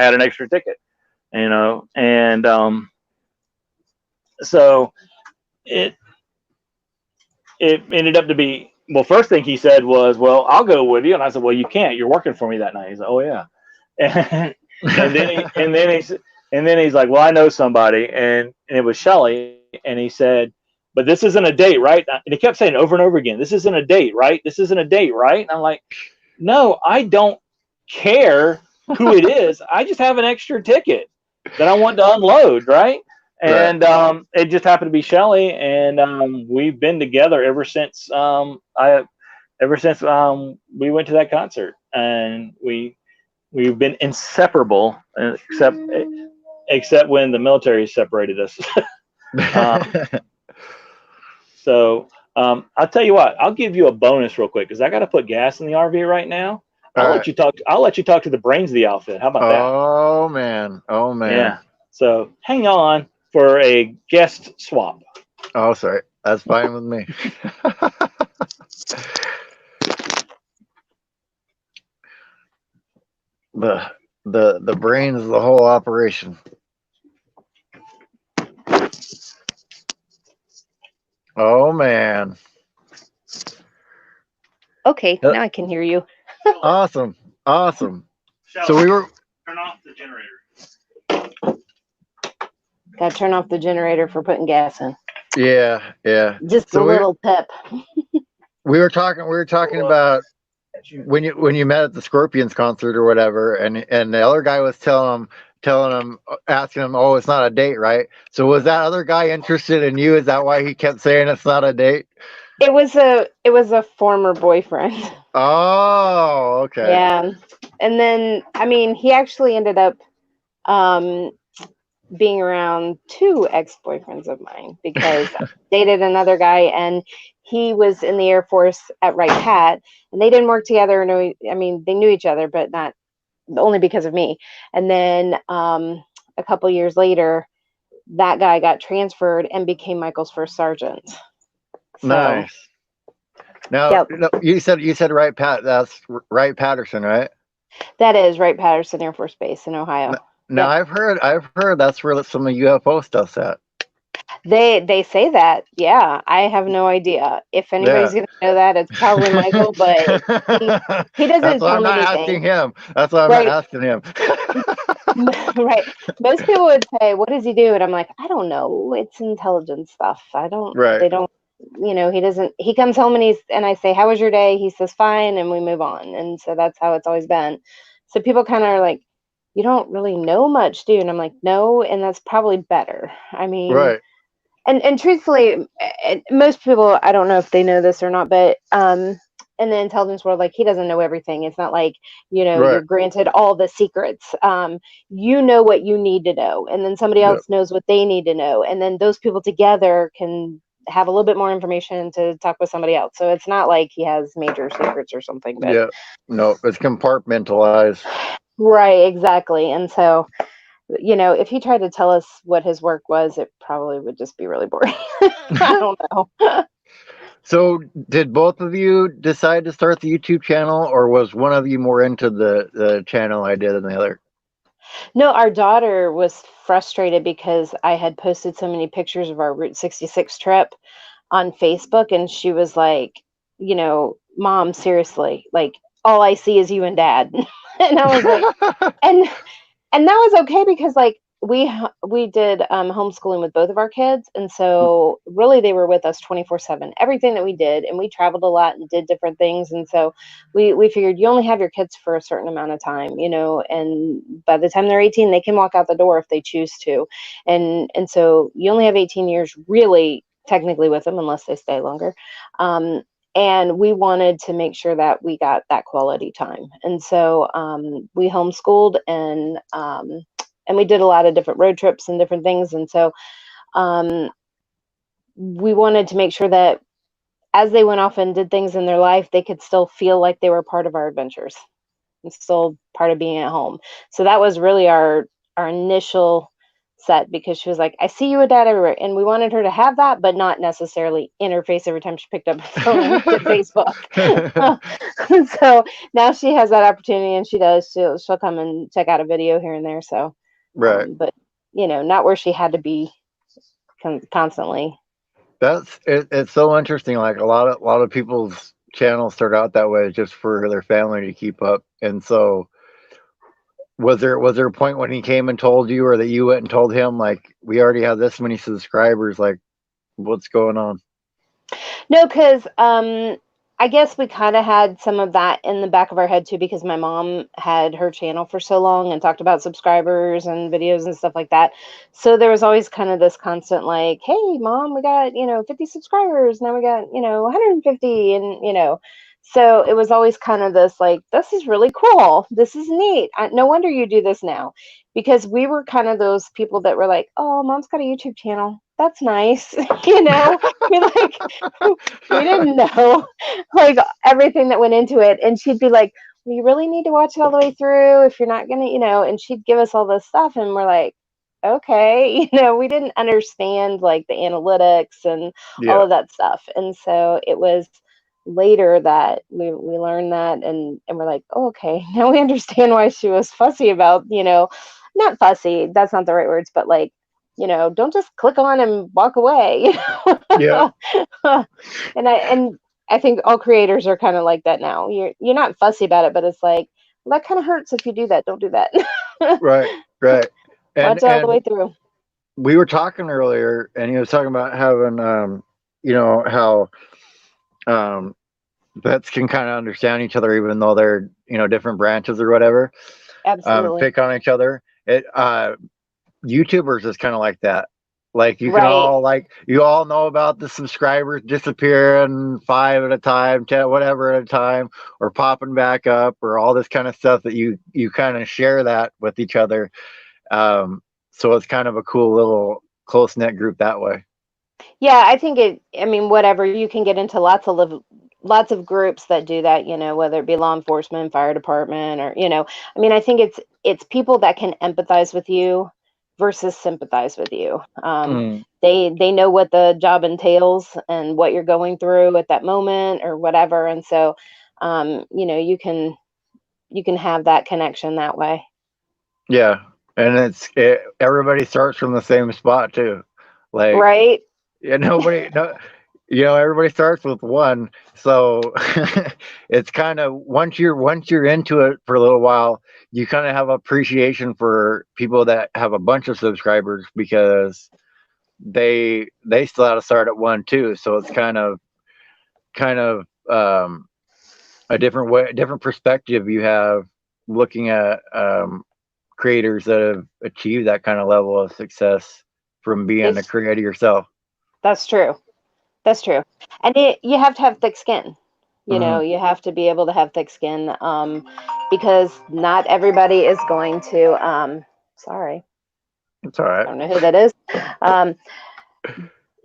had an extra ticket, and so it ended up to be, well, first thing he said was, well, I'll go with you. And I said, well, you can't, you're working for me that night. He's like, oh yeah. And then he's like, well, I know somebody, and it was Shelly. And he said, but this isn't a date, right? And he kept saying over and over again, this isn't a date, right? This isn't a date, right? And I'm like, no, I don't care who it is. I just have an extra ticket that I want to unload, right? Right. and it just happened to be Shelly, and we've been together ever since we went to that concert, and we've been inseparable, except when the military separated us. um, so I'll tell you what, I'll give you a bonus real quick because I got to put gas in the RV right now. All right. I'll let you talk to the brains of the outfit. How about that? Oh man. Oh man. Yeah. So hang on for a guest swap. Oh, sorry. That's fine with me. the the brains of the whole operation. Oh man. Okay, Uh, now I can hear you. Awesome. Awesome. So Shall we were turn off the generator. Got to turn off the generator for putting gas in. yeah. Just a So little pep. we were talking about when you met at the Scorpions concert or whatever, and the other guy was telling him asking him, oh, it's not a date, right? So was that other guy interested in you? Is that why he kept saying it's not a date? It was a former boyfriend. Oh, okay. Yeah. And then I mean, he actually ended up um being around two ex-boyfriends of mine because I dated another guy and he was in the Air Force at Wright Pat and they didn't work together. No, I mean, they knew each other, but not only because of me. And then a couple years later, that guy got transferred and became Michael's first sergeant. So, Nice. Now, yep, no, you said right, Pat. That's right, Patterson, right? that is Wright Patterson Air Force Base in Ohio. Now Yep. I've heard that's where some of UFO stuff's at. They say that. Yeah, I have no idea. If anybody's Yeah. gonna know that, it's probably Michael, but he he That's doesn't why tell I'm me not asking anything. him. That's why I'm not Right. asking him. Right. Most people would say, "What does he do?" And I'm like, "I don't know. It's intelligence stuff. I don't. Right. They don't. He doesn't. He comes home and I say, "How was your day?" He says, "Fine," and we move on. And so that's how it's always been. So people kind of are like, "You don't really know much, do you?" And I'm like, "No," and that's probably better. I mean, Right. and truthfully, most people, I don't know if they know this or not, but in the intelligence world, like he doesn't know everything. It's not like you're Right. granted all the secrets. You know what you need to know, and then somebody Yep. else knows what they need to know, and then those people together can have a little bit more information to talk with somebody else. So it's not like he has major secrets or something, but Yep. No, it's compartmentalized. right, exactly. And so if he tried to tell us what his work was, it probably would just be really boring. I don't know. So, did both of you decide to start the YouTube channel, or was one of you more into the channel I did than the other? No, our daughter was frustrated because I had posted so many pictures of our Route 66 trip on Facebook, and she was like, Mom, seriously, like all I see is you and Dad. And I was like, and and that was okay because like we did homeschooling with both of our kids, and so really they were with us 24/7 everything that we did, and we traveled a lot and did different things, and so we figured you only have your kids for a certain amount of time, and by the time they're 18 they can walk out the door if they choose to, and so you only have 18 years really technically with them unless they stay longer. um, and we wanted to make sure that we got that quality time, and so we homeschooled, and we did a lot of different road trips and different things, and so um, we wanted to make sure that as they went off and did things in their life they could still feel like they were part of our adventures and still part of being at home. So that was really our initial set, because she was like, I see you with Dad everywhere, and we wanted her to have that but not necessarily interface every time she picked up a phone and looked at Facebook. So now she has that opportunity, and she'll come and check out a video here and there. So Right. but not where she had to be constantly. It's so interesting. Like a lot of people's channels start out that way just for their family to keep up. And so, was there a point when he came and told you, or that you went and told him, like, we already have this many subscribers? Like, what's going on? No, because I guess we kind of had some of that in the back of our head too, because my mom had her channel for so long and talked about subscribers and videos and stuff like that. So there was always kind of this constant like, "Hey, mom, we got 50 subscribers. Now we got 150," and so it was always kind of this like, "This is really cool. This is neat. No wonder you do this now," because we were kind of those people that were like, "Oh, mom's got a YouTube channel. That's nice," We like we didn't know like everything that went into it, and she'd be like, well, you really need to watch it all the way through if you're not gonna, and she'd give us all this stuff, and we're like, okay. We didn't understand like the analytics and all Yeah, of that stuff, and so it was later that we learned that, and we're like, oh, okay. Now we understand why she was fussy about, not fussy, that's not the right words, but like, don't just click on and walk away. yeah, And I think all creators are kind of like that now. You're not fussy about it, but it's like, well, that kind of hurts if you do that. Don't do that. right, right. Watch it all the way And through. we were talking earlier, and he was talking about having, how um, vets can kind of understand each other, even though they're different branches or whatever. Absolutely. Pick on each other. It YouTubers is kind of like that. Like Right. you all know about the subscribers disappearing 5 at a time, 10, whatever at a time, or popping back up, or all this kind of stuff that you kind of share that with each other. So it's kind of a cool little close knit group that way. Yeah, I mean, whatever, you can get into lots of groups that do that, whether it be law enforcement, fire department, or, I mean, I think it's people that can empathize with you versus sympathize with you. Mm, They know what the job entails and what you're going through at that moment or whatever. And so, you can have that connection that way. yeah, and everybody starts from the same spot too. Like Right? yeah, nobody no. Everybody starts with one, so it's kind of once you're into it for a little while, you kind of have appreciation for people that have a bunch of subscribers because they still had to start at one too. So it's kind of a different way, a different perspective you have looking at creators that have achieved that kind of level of success from being a It's creator yourself. That's true. That's true. And you have to have thick skin. Hmm. You have to be able to have thick skin, because not everybody is going to, sorry, It's all I right. don't know who that is. Um,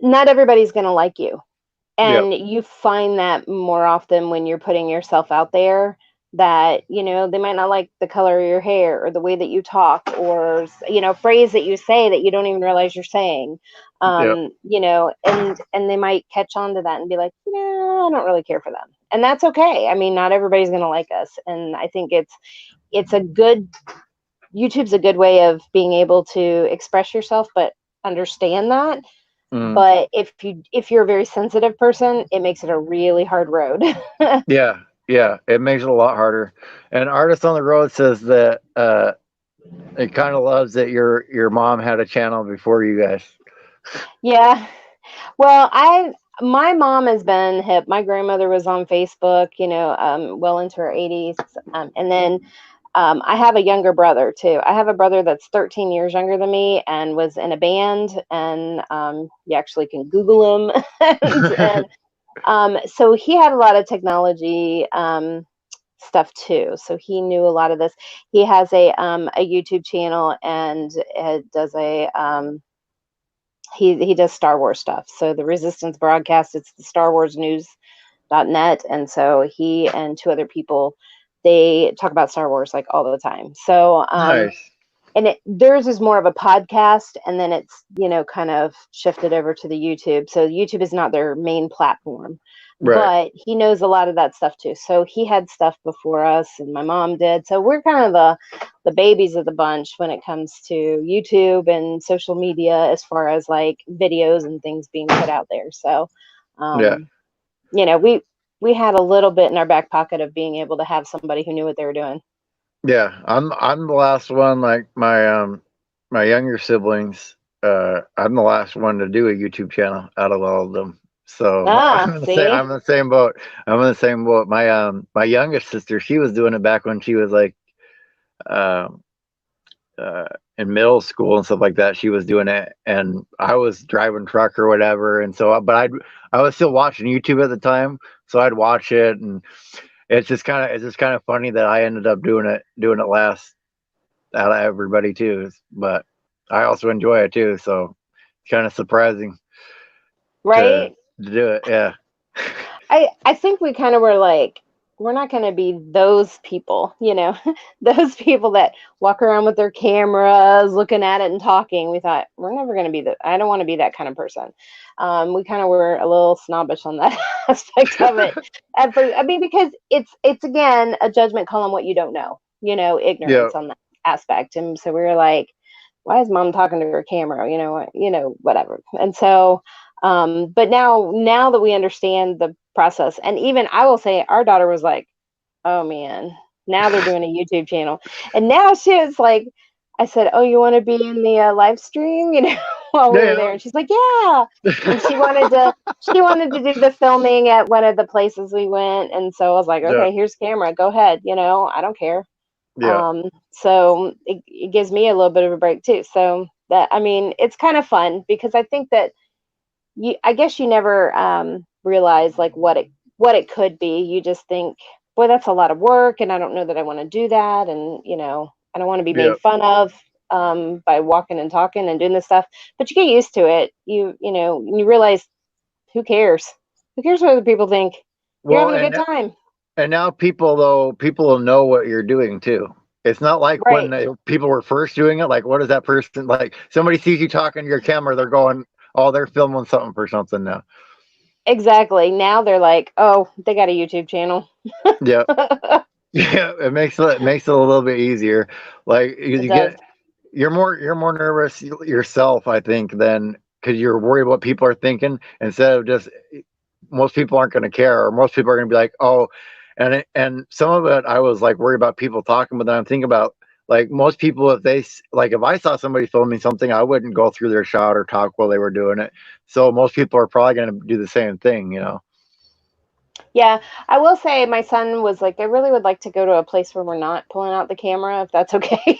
Not everybody's going to like you. Yep. And you find that more often when you're putting yourself out there, that, they might not like the color of your hair or the way that you talk, or, phrase that you say that you don't even realize you're saying. Yep. And they might catch on to that and be like, I don't really care for them. And that's okay. I mean, not everybody's going to like us. And I think it's a good, YouTube's a good way of being able to express yourself, but understand that. Mm. But if you're a very sensitive person, it makes it a really hard road. Yeah. Yeah. It makes it a lot harder. And Artist on the Road says that it kind of loves that your mom had a channel before you guys. Yeah. Well, my mom has been hip. My grandmother was on Facebook, well into her 80s. And then I have a younger brother too. I have a brother that's 13 years younger than me and was in a band, and you actually can Google him. So he had a lot of technology stuff too. So he knew a lot of this. He has a YouTube channel, and it does he does Star Wars stuff. So the Resistance broadcast, it's the Star Wars News.net, and so he and two other people, they talk about Star Wars like all the time. So Nice. and theirs is more of a podcast, and then it's kind of shifted over to the YouTube. So YouTube is not their main platform, Right. but he knows a lot of that stuff too. So he had stuff before us, and my mom did. So we're kind of the babies of the bunch when it comes to YouTube and social media, as far as like videos and things being put out there. So Yeah. um you know we we had a little bit in our back pocket of being able to have somebody who knew what they were doing. Yeah. I'm the last one. Like my younger siblings. I'm the last one to do a YouTube channel out of all of them. So Ah, see? I'm in the same boat. I'm in the same boat. My youngest sister, she was doing it back when she was like um uh in middle school and stuff like that. She was doing it, and I was driving truck or whatever, and so I was still watching YouTube at the time, so I'd watch it, and it's just kind of funny that I ended up doing it last out of everybody too. But I also enjoy it too, so it's kind of surprising to Right? do it. Yeah. I think we kind of were like, we're not going to be those people, those people that walk around with their cameras, looking at it and talking. We thought we're never going to be I don't want to be that kind of person. We kind of were a little snobbish on that aspect of it at first. I mean, because it's again a judgment call on what you don't know, Yeah. ignorance on that aspect. And so we were like, why is mom talking to her camera? Whatever. And so but now that we understand the process, and even I will say our daughter was like, oh man, now they're doing a YouTube channel. And now she was like, I said, oh, you want to be in the live stream, while we were Yeah. there? And she's like, yeah. And she wanted to do the filming at one of the places we went. And so I was like, Yeah. okay, here's camera, go ahead, I don't care. Yeah. So it gives me a little bit of a break too. So that, I mean, it's kind of fun because I think that I guess you never realize like what it could be. You just think, boy, that's a lot of work, and I don't know that I want to do that, and I don't want to be Yeah. made fun of by walking and talking and doing this stuff. But you get used to it. You realize who cares? Who cares what other people think? You're Well, having a good time, and now people will know what you're doing too. It's not like when right? people were first doing it. Like, what is that person like? Somebody sees you talking to your camera, they're going, "Oh, they're filming something for something now." Exactly. Now they're like, oh, they got a YouTube channel. Yeah. Yeah, it makes it a little bit easier. Like It you does. get you're more nervous yourself, I think, than because you're worried what people are thinking instead of just most people aren't going to care, or most people are going to be like, oh, and some of it I was like worried about people talking, but then I'm thinking about like most people if like if I saw somebody filming something, I wouldn't go through their shot or talk while they were doing it. So most people are probably going to do the same thing, you know. Yeah, I will say my son was like, I really would like to go to a place where we're not pulling out the camera, if that's okay.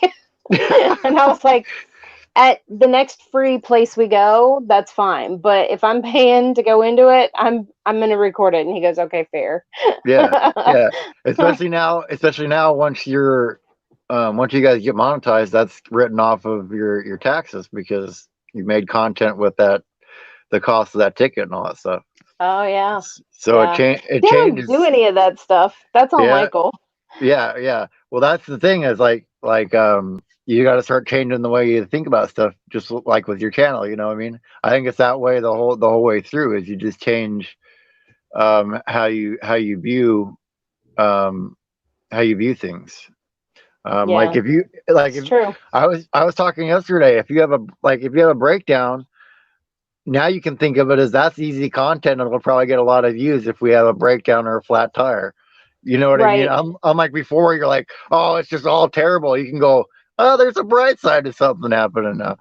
And I was like, at the next free place we go, that's fine. But if I'm paying to go into it, I'm gonna record it. And he goes, okay, fair. Yeah, yeah. Especially now, once you guys get monetized, that's written off of your taxes because you made content with the cost of that ticket and all that stuff. Oh yeah, So yeah. it See, I don't do changes. any of that stuff. That's all Yeah, Michael. yeah, yeah. Well, that's the thing is you got to start changing the way you think about stuff, just like with your channel. You know what I mean? I think it's that way the whole way through. Is you just change how you view um, how you view things. Like Yeah, if you like it's if true. I was talking yesterday, if you have a breakdown, now you can think of it as that's easy content and it'll probably get a lot of views if we have a breakdown or a flat tire. You know what I mean? Right. I'm like before you're like, oh, it's just all terrible. You can go, oh, there's a bright side to something happening now.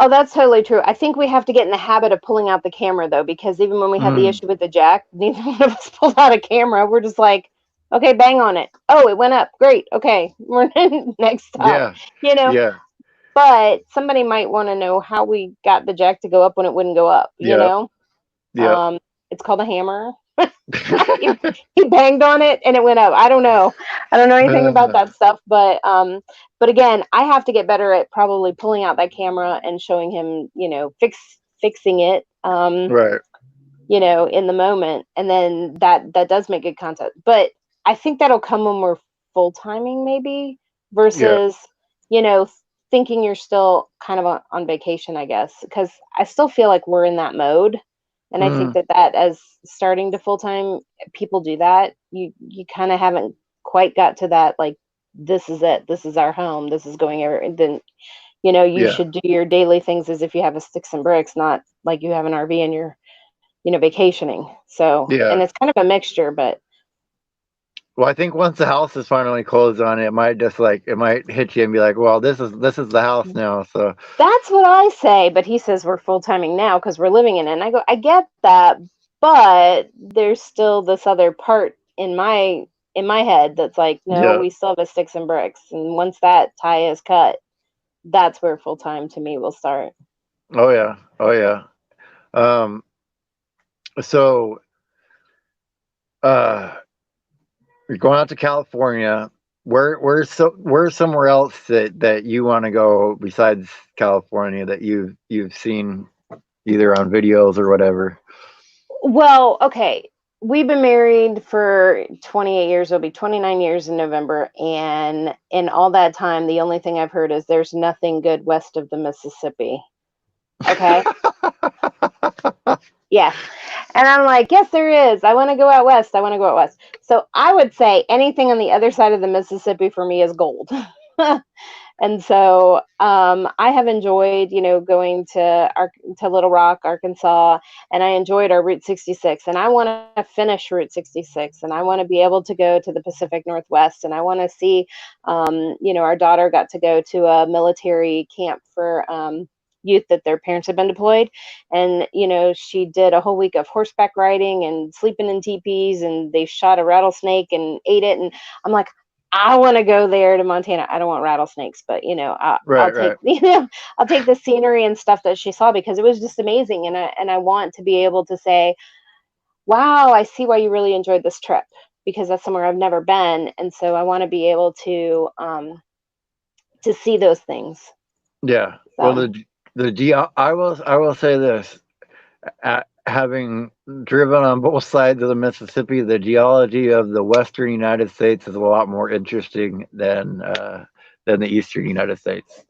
Oh, that's totally true. I think we have to get in the habit of pulling out the camera though, because even when we had the Mm, issue with the jack, neither one of us pulled out a camera. We're just like, okay, bang on it. Oh, it went up. Great. Okay, we're next stop. yeah, You know, yeah, but somebody might want to know how we got the jack to go up when it wouldn't go up. yep, yep. Um, it's called a hammer. he, he banged on it and it went up. I don't know. I don't know anything about that stuff, but again, I have to get better at probably pulling out that camera and showing him, fixing it, Right. in the moment, and then that does make good content. But I think that'll come when we're full timing, maybe, Yeah. versus, you know, thinking you're still kind of on vacation, I guess, because I still feel like we're in that mode. And I think Mm, that as starting to full time, people do that. You kind of haven't quite got to that, like, this is it. This is our home. This is going over. And then, you yeah. should do your daily things as if you have a sticks and bricks, not like you have an RV and you're vacationing. So, Yeah. and it's kind of a mixture, but Well, I think once the house is finally closed on it, it might just like it might hit you and be like, well, this is the house now. So That's what I say, but he says we're full timing now because we're living in it. And I go, I get that, but there's still this other part in my head that's like, no, yeah. we still have a sticks and bricks, and once that tie is cut, that's where full time to me will start. Oh yeah. Oh yeah. Um. So uh, you're going out to California. Where's somewhere else that you want to go besides California that you've seen either on videos or whatever? Well, okay. We've been married for 28 years. It'll be 29 years in November. And in all that time, the only thing I've heard is there's nothing good west of the Mississippi. Okay. Yes. And I'm like, yes, there is. I want to go out west. I want to go out west. So I would say anything on the other side of the Mississippi for me is gold. And so I have enjoyed, going to Little Rock, Arkansas, and I enjoyed our Route 66. And I want to finish Route 66, and I want to be able to go to the Pacific Northwest, and I want to see, our daughter got to go to a military camp for youth that their parents had been deployed, and she did a whole week of horseback riding and sleeping in teepees, and they shot a rattlesnake and ate it, and I'm like, I want to go there to Montana. I don't want rattlesnakes, but I'll Right. take Right. I'll take the scenery and stuff that she saw because it was just amazing, and I want to be able to say, wow, I see why you really enjoyed this trip because that's somewhere I've never been, and so I want to be able to see those things. Yeah. Well, So I will say this. Having driven on both sides of the Mississippi, the geology of the western United States is a lot more interesting than the eastern United States.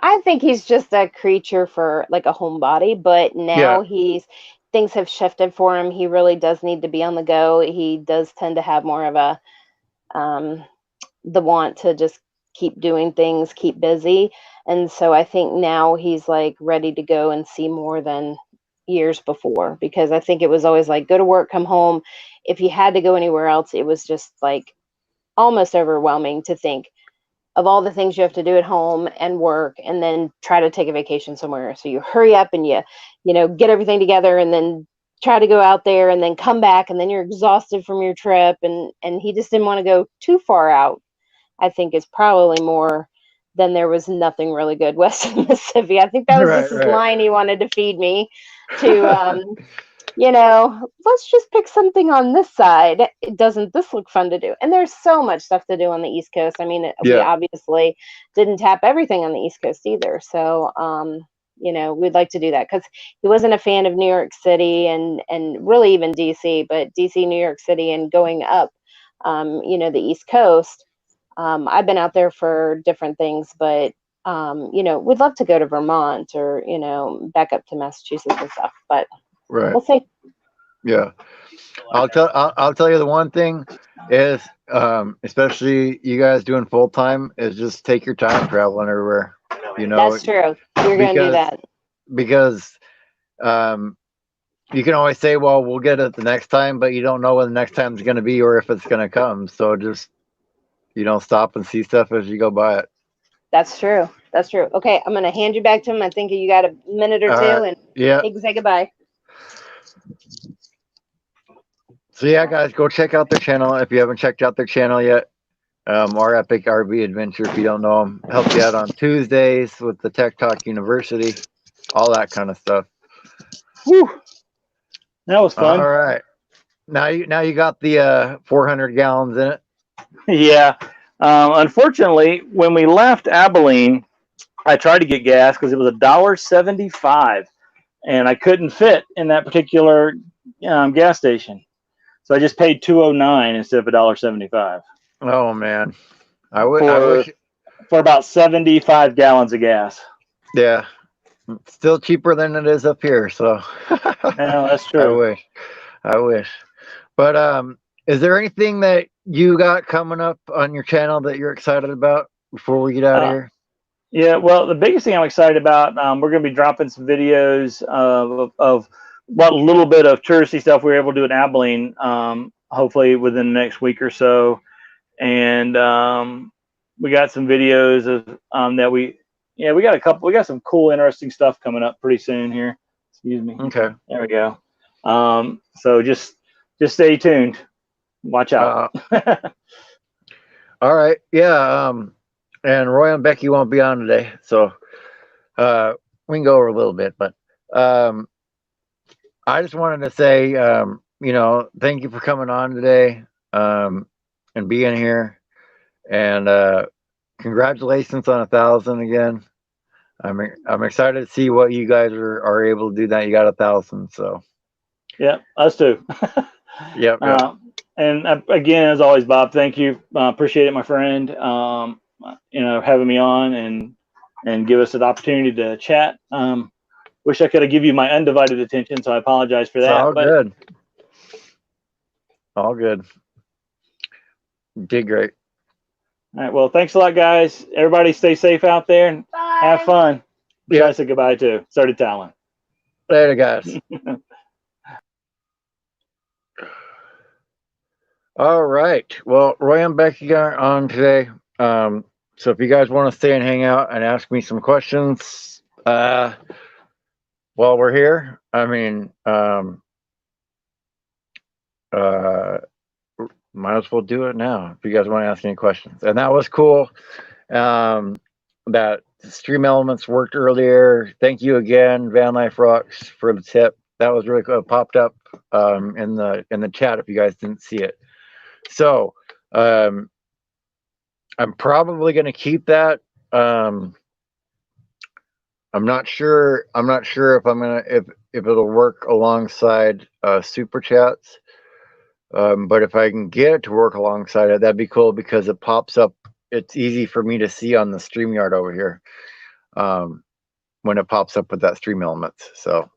I think he's just a creature for like a homebody, but Yeah. now things have shifted for him. He really does need to be on the go. He does tend to have more of a um, the want to just keep doing things, keep busy. And so I think now he's like ready to go and see more than years before because I think it was always like go to work, come home. If he had to go anywhere else, it was just like almost overwhelming to think of all the things you have to do at home and work and then try to take a vacation somewhere. So you hurry up and get everything together and then try to go out there and then come back and then you're exhausted from your trip and he just didn't want to go too far out. I think is probably more than there was nothing really good west of the Mississippi. I think that was just Right. his Right. line he wanted to feed me to let's just pick something on this side. Doesn't this look fun to do? And there's so much stuff to do on the East Coast. I mean, we Yeah. obviously didn't tap everything on the East Coast either. So, we'd like to do that because he wasn't a fan of New York City and really even DC, but DC, New York City, and going up, the East Coast. I've been out there for different things, but we'd love to go to Vermont or back up to Massachusetts and stuff. But Right. we'll see. Yeah. I'll tell you the one thing is, especially you guys doing full time, is just take your time traveling everywhere. You know, That's true. You're going to do because that. because um, you can always say, well, we'll get it the next time, but you don't know when the next time is going to be or if it's going to come. So just stop and see stuff as you go by it. That's true. That's true. Okay, I'm going to hand you back to him. I think you got a minute or All two, right. and Yeah. he can say goodbye. So yeah, guys, go check out their channel if you haven't checked out their channel yet. Our Epic RV Adventure, if you don't know them, help you out on Tuesdays with the Tech Talk University, all that kind of stuff. Whew, that was fun. All right, now you got the 400 gallons in it. Yeah. Unfortunately, when we left Abilene, I tried to get gas because it was $1.75, and I couldn't fit in that particular gas station. So I just paid $2.09 instead of $1.75 Oh man, I for wish. for about 75 gallons of gas. Yeah, still cheaper than it is up here. So Yeah, that's I true. wish, I wish. But is there anything that you got coming up on your channel that you're excited about before we get out of Uh, here? yeah, well, the biggest thing I'm excited about, we're going to be dropping some videos of what little bit of touristy stuff we were able to do in Abilene. hopefully within the next week or so. And we got some videos of that we got we got some cool, interesting stuff coming up pretty soon here. Excuse me. Okay. There we go. So just stay tuned. Watch out. All right. Yeah. And Roy and Becky won't be on today, so we can go over a little bit. But I just wanted to say, thank you for coming on today and being here, and congratulations on 1,000 again. I'm excited to see what you guys are able to do. That you got 1,000. So yeah, us too. yep. And again, as always, Bob, thank you. Appreciate it, my friend. Having me on and give us an opportunity to chat. Wish I could have given you my undivided attention, so I apologize for that. All good. All good. Did great. All right. Well, thanks a lot, guys. Everybody stay safe out there and have fun. Yeah. I said goodbye too. Started talent. Later, guys. All right. Well, Roy and Becky are on today. So if you guys want to stay and hang out and ask me some questions while we're here, I mean, might as well do it now if you guys want to ask any questions. And that was cool. That Stream Elements worked earlier. Thank you again, Van Life Rocks, for the tip. That was really cool. It popped up in the chat if you guys didn't see it. So I'm probably going to keep that. I'm not sure if I'm gonna if it'll work alongside super chats. But if I can get it to work alongside it, that'd be cool because it pops up. It's easy for me to see on the StreamYard over here when it pops up with that Stream Elements. So,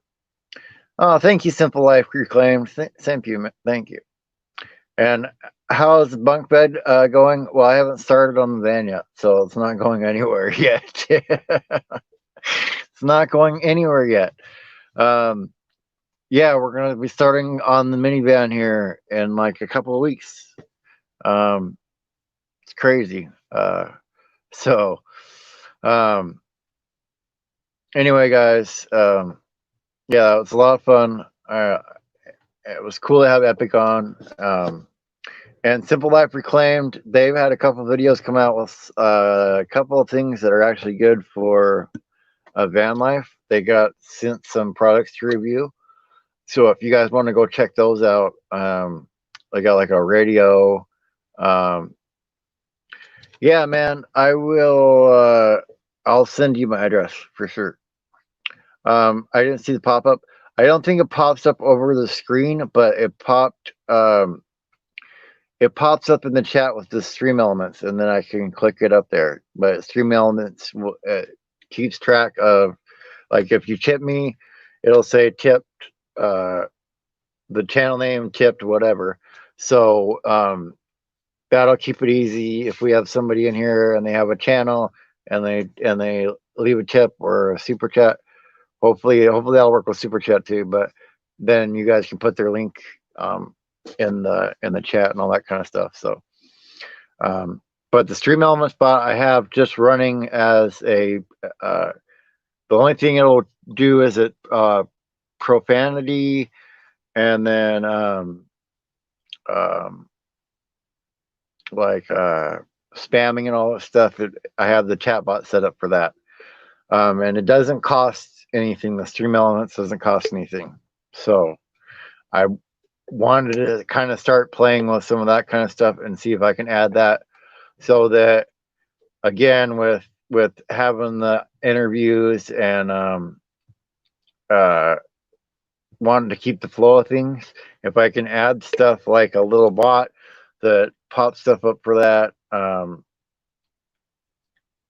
thank you, Simple Life Reclaimed. Thank you. And how's bunk bed going? Well, I haven't started on the van yet, so it's not going anywhere yet. It's not going anywhere yet. Yeah, we're gonna be starting on the minivan here in like a couple of weeks. It's crazy. Anyway, guys, yeah, it was a lot of fun. It was cool to have Epic on. And Simple Life Reclaimed, they've had a couple of videos come out with a couple of things that are actually good for van life. They got sent some products to review. So if you guys want to go check those out, they got like a radio. Yeah, man, I will. I'll send you my address for sure. I didn't see the pop up. I don't think it pops up over the screen, but it popped. It pops up in the chat with the Stream Elements, and then I can click it up there. But Stream Elements keeps track of, like, if you tip me, it'll say tipped. The channel name, tipped, whatever. So that'll keep it easy. If we have somebody in here and they have a channel and they leave a tip or a super chat, hopefully that'll work with super chat too. But then you guys can put their link in the chat and all that kind of stuff. So but the Stream Element spot I have just running as a the only thing it'll do is it profanity, and then like spamming and all that stuff. I have the chat bot set up for that, and it doesn't cost anything. The Stream Elements doesn't cost anything, so I wanted to kind of start playing with some of that kind of stuff and see if I can add that, so that again with having the interviews and wanting to keep the flow of things, if I can add stuff like a little bot that pops stuff up for that,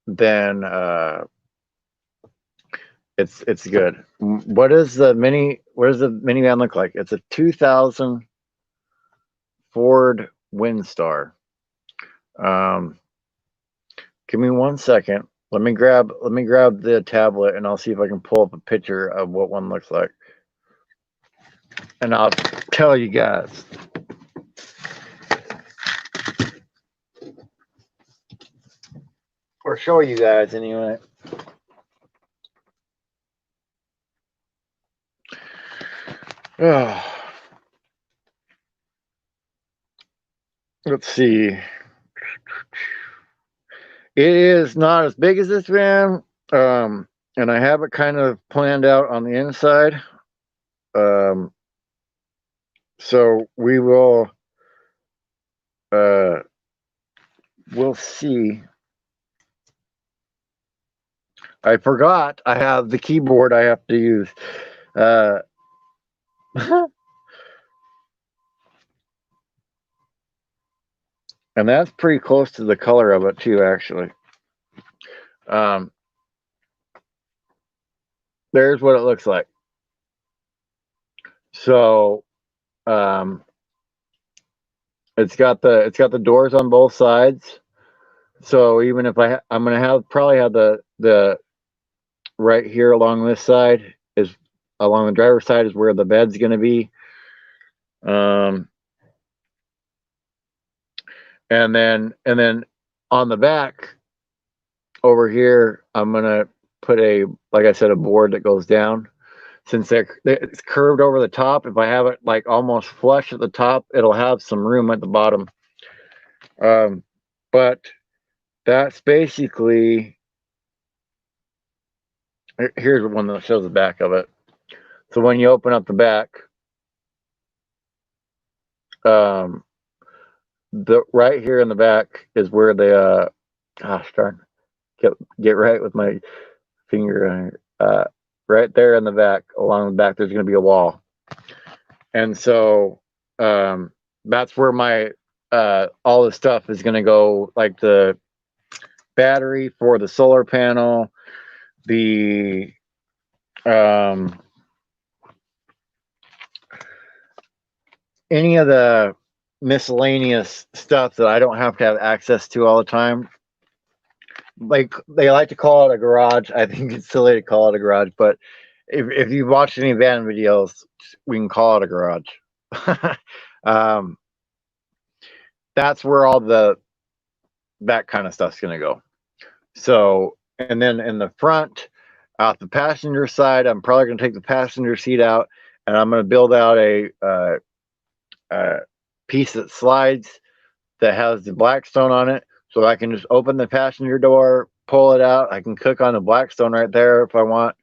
then it's good. What does the minivan look like? It's a 2000 Ford Windstar. Give me 1 second. Let me grab the tablet and I'll see if I can pull up a picture of what one looks like. And I'll tell you guys. show you guys anyway. Oh, let's see. It is not as big as this van, and I have it kind of planned out on the inside. So we will, we'll see. I forgot I have the keyboard I have to use. Uh, and that's pretty close to the color of it too, actually. There's what it looks like. So, it's got the doors on both sides. So even if I'm gonna probably have the right here along this side is along the driver's side is where the bed's gonna be. And then on the back over here, I'm gonna put like I said, a board that goes down. Since it's curved over the top, if I have it like almost flush at the top, it'll have some room at the bottom. But that's basically, here's one that shows the back of it. So when you open up the back, the right here in the back is where the gosh darn, get right with my finger. Right there in the back, along the back, there's going to be a wall, and so that's where my all the stuff is going to go, like the battery for the solar panel, the any of the miscellaneous stuff that I don't have to have access to all the time. Like they like to call it a garage. I think it's silly to call it a garage, but if you've watched any van videos, we can call it a garage. That's where all that kind of stuff's going to go. So, and then in the front, out the passenger side, I'm probably going to take the passenger seat out, and I'm going to build out a piece that slides that has the Blackstone on it, so I can just open the passenger door, pull it out. I can cook on the Blackstone right there if I want,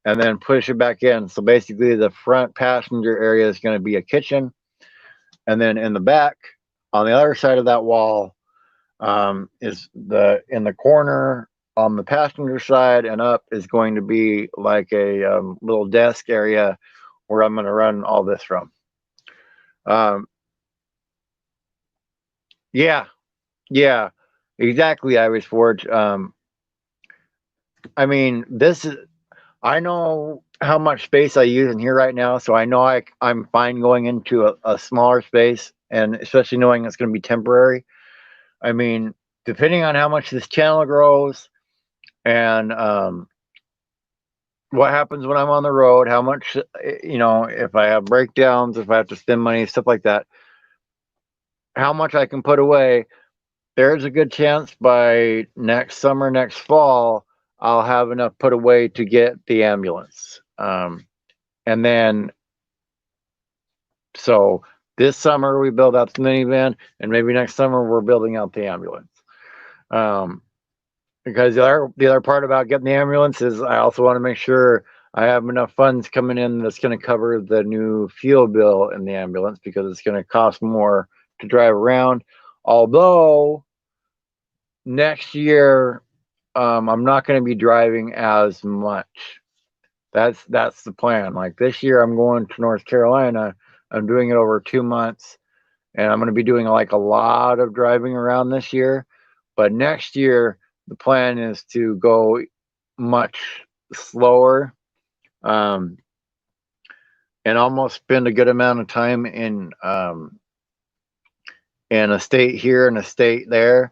and then push it back in. So basically, the front passenger area is going to be a kitchen, and then in the back, on the other side of that wall, is in the corner on the passenger side and up is going to be like a little desk area where I'm going to run all this from. Yeah, exactly, Irish Forge. I mean, I know how much space I use in here right now, so I know I'm fine going into a smaller space, and especially knowing it's going to be temporary. I mean, depending on how much this channel grows and what happens when I'm on the road, how much, if I have breakdowns, if I have to spend money, stuff like that, how much I can put away, there's a good chance by next summer, next fall, I'll have enough put away to get the ambulance. And then, so this summer we build out the minivan, and maybe next summer we're building out the ambulance. Because the other part about getting the ambulance is I also want to make sure I have enough funds coming in that's going to cover the new fuel bill in the ambulance, because it's going to cost more to drive around. Although next year, I'm not going to be driving as much. That's the plan. Like this year, I'm going to North Carolina. I'm doing it over 2 months, and I'm going to be doing like a lot of driving around this year. But next year, the plan is to go much slower, and almost spend a good amount of time in a state here and a state there,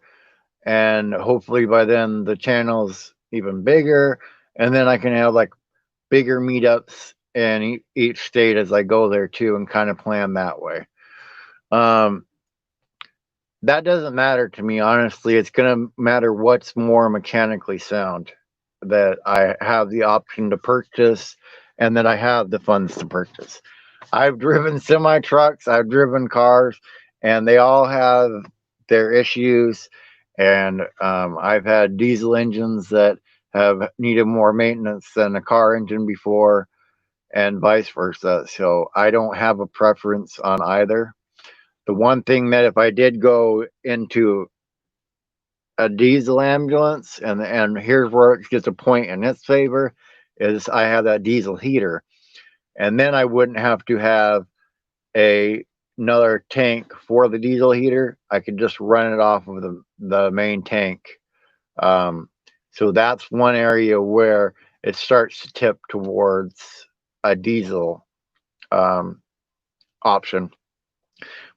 and hopefully by then the channel's even bigger, and then I can have like bigger meetups in each state as I go there too, and kind of plan that way. that doesn't matter to me, honestly. It's going to matter what's more mechanically sound that I have the option to purchase and that I have the funds to purchase. I've driven semi trucks, I've driven cars, and they all have their issues. And I've had diesel engines that have needed more maintenance than a car engine before, and vice versa. So I don't have a preference on either. The one thing that if I did go into a diesel ambulance, and here's where it gets a point in its favor, is I have that diesel heater, and then I wouldn't have to have a another tank for the diesel heater. I could just run it off of the main tank. Um, so that's one area where it starts to tip towards a diesel um, option.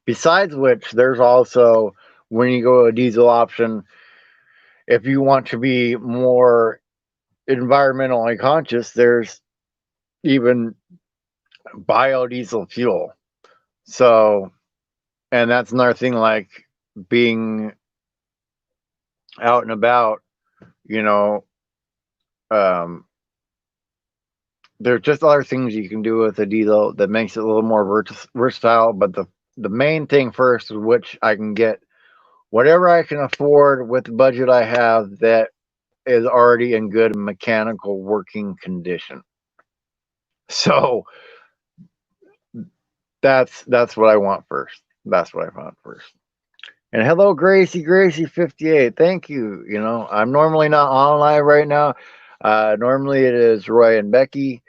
Besides which, there's also when you go to a diesel option, if you want to be more environmentally conscious, there's even biodiesel fuel. So, and that's another thing like being out and about, you know, um, there's just other things you can do with a diesel that makes it a little more versatile. But the main thing first, which I can get whatever I can afford with the budget I have that is already in good mechanical working condition. So that's what I want first. That's what I want first. And hello, Gracie 58. Thank you. You know, I'm normally not on live right now. Normally it is Roy and Becky,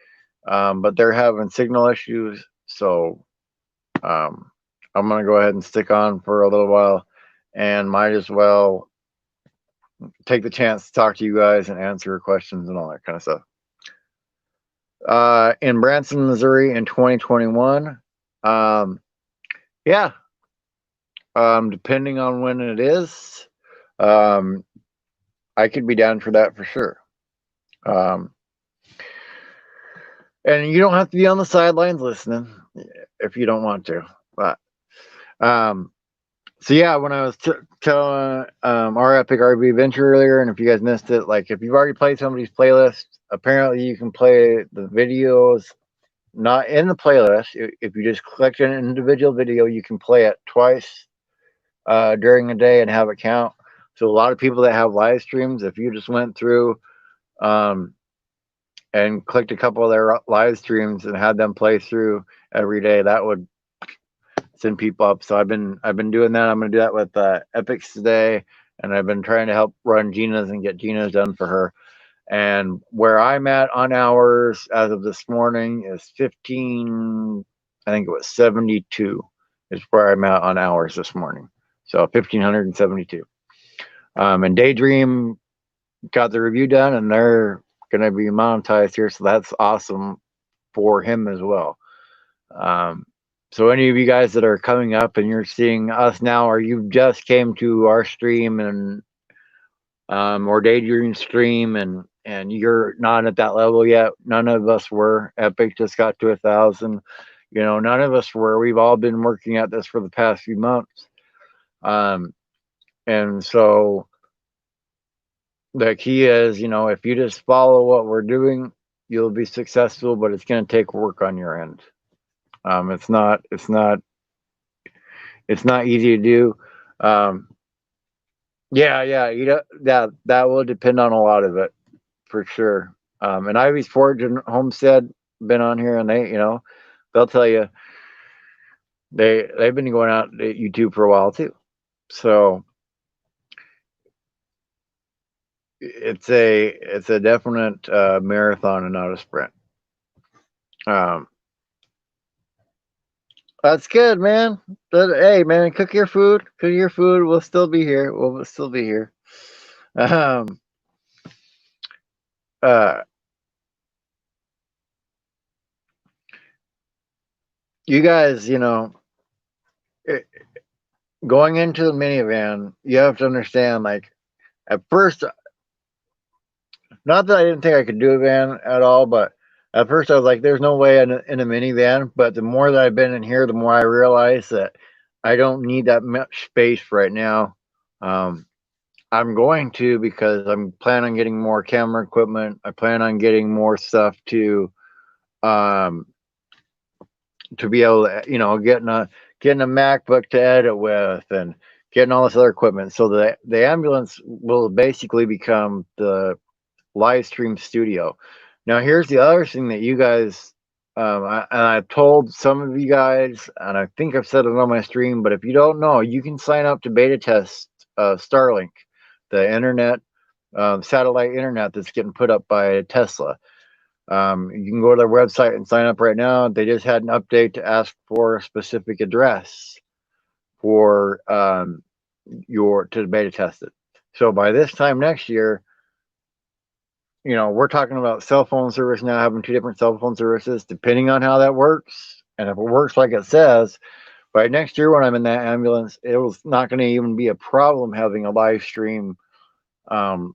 but they're having signal issues. So um, I'm going to go ahead and stick on for a little while and might as well take the chance to talk to you guys and answer your questions and all that kind of stuff. In Branson, Missouri in 2021, um, yeah, depending on when it is, um, I could be down for that for sure. Um, and you don't have to be on the sidelines listening if you don't want to. But um, so yeah, when I was telling our epic RV adventure earlier, and if you guys missed it, like if you've already played somebody's playlist, apparently you can play the videos not in the playlist. If you just click an individual video, you can play it twice during a day and have it count. So a lot of people that have live streams, if you just went through um, and clicked a couple of their live streams and had them play through every day, that would send people up. So I've been doing that. I'm gonna do that with Epics today, and I've been trying to help run Gina's and get Gina's done for her. And where I'm at on hours as of this morning is 15. I think it was 72 is where I'm at on hours this morning. So 1,572. And Daydream got the review done, and they're gonna be monetized here, so that's awesome for him as well. Um, so any of you guys that are coming up and you're seeing us now, or you just came to our stream and or Daydream stream and you're not at that level yet, none of us were. Epic just got to 1,000. You know, none of us were. We've all been working at this for the past few months. Um, and so the key is, you know, if you just follow what we're doing, you'll be successful, but it's going to take work on your end. It's not easy to do. Um, yeah, you know, that will depend on a lot of it for sure. And Ivy's Forge and Homestead been on here, and they, you know, they'll tell you they've been going out at YouTube for a while too. So it's a definite marathon and not a sprint. Um, that's good, man. But hey, man, cook your food. Cook your food. We'll still be here. We'll still be here. Um, uh, you guys, you know, it, going into the minivan, you have to understand. Like at first, not that I didn't think I could do a van at all, but at first I was like, "There's no way in a minivan." But the more that I've been in here, the more I realize that I don't need that much space right now. Um, I'm going to because I'm planning on getting more camera equipment. I plan on getting more stuff um, to be able to, getting a MacBook to edit with and getting all this other equipment. So the ambulance will basically become the live stream studio. Now, here's the other thing that you guys, and I've told some of you guys, and I think I've said it on my stream, but if you don't know, you can sign up to beta test Starlink, the internet, satellite internet that's getting put up by Tesla. You can go to their website and sign up right now. They just had an update to ask for a specific address for your to beta test it. So by this time next year, we're talking about cell phone service now having two different cell phone services, depending on how that works. And if it works like it says, by next year when I'm in that ambulance, it was not going to even be a problem having a live stream um,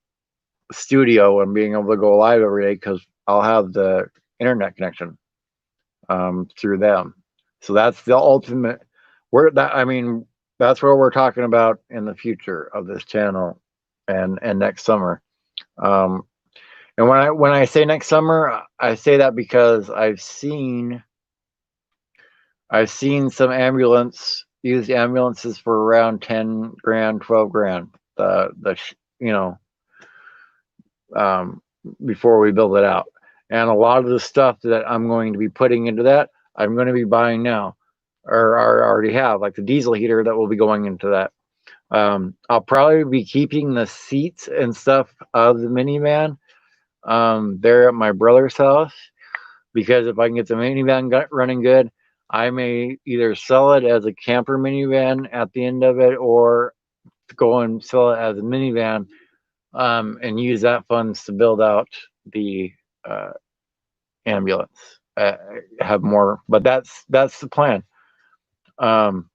studio and being able to go live every day because I'll have the internet connection through them. So that's the ultimate. That's what we're talking about in the future of this channel, and next summer. Um, And when I say next summer, I say that because I've seen some used ambulances for around 10 grand, 12 grand. You know um, before we build it out, and a lot of the stuff that I'm going to be putting into that, I'm going to be buying now, or already have, like the diesel heater that will be going into that. I'll probably be keeping the seats and stuff of the minivan there at my brother's house, because if I can get the minivan running good, I may either sell it as a camper minivan at the end of it, or go and sell it as a minivan, and use that funds to build out the uh, ambulance. Have more, but that's the plan. Um,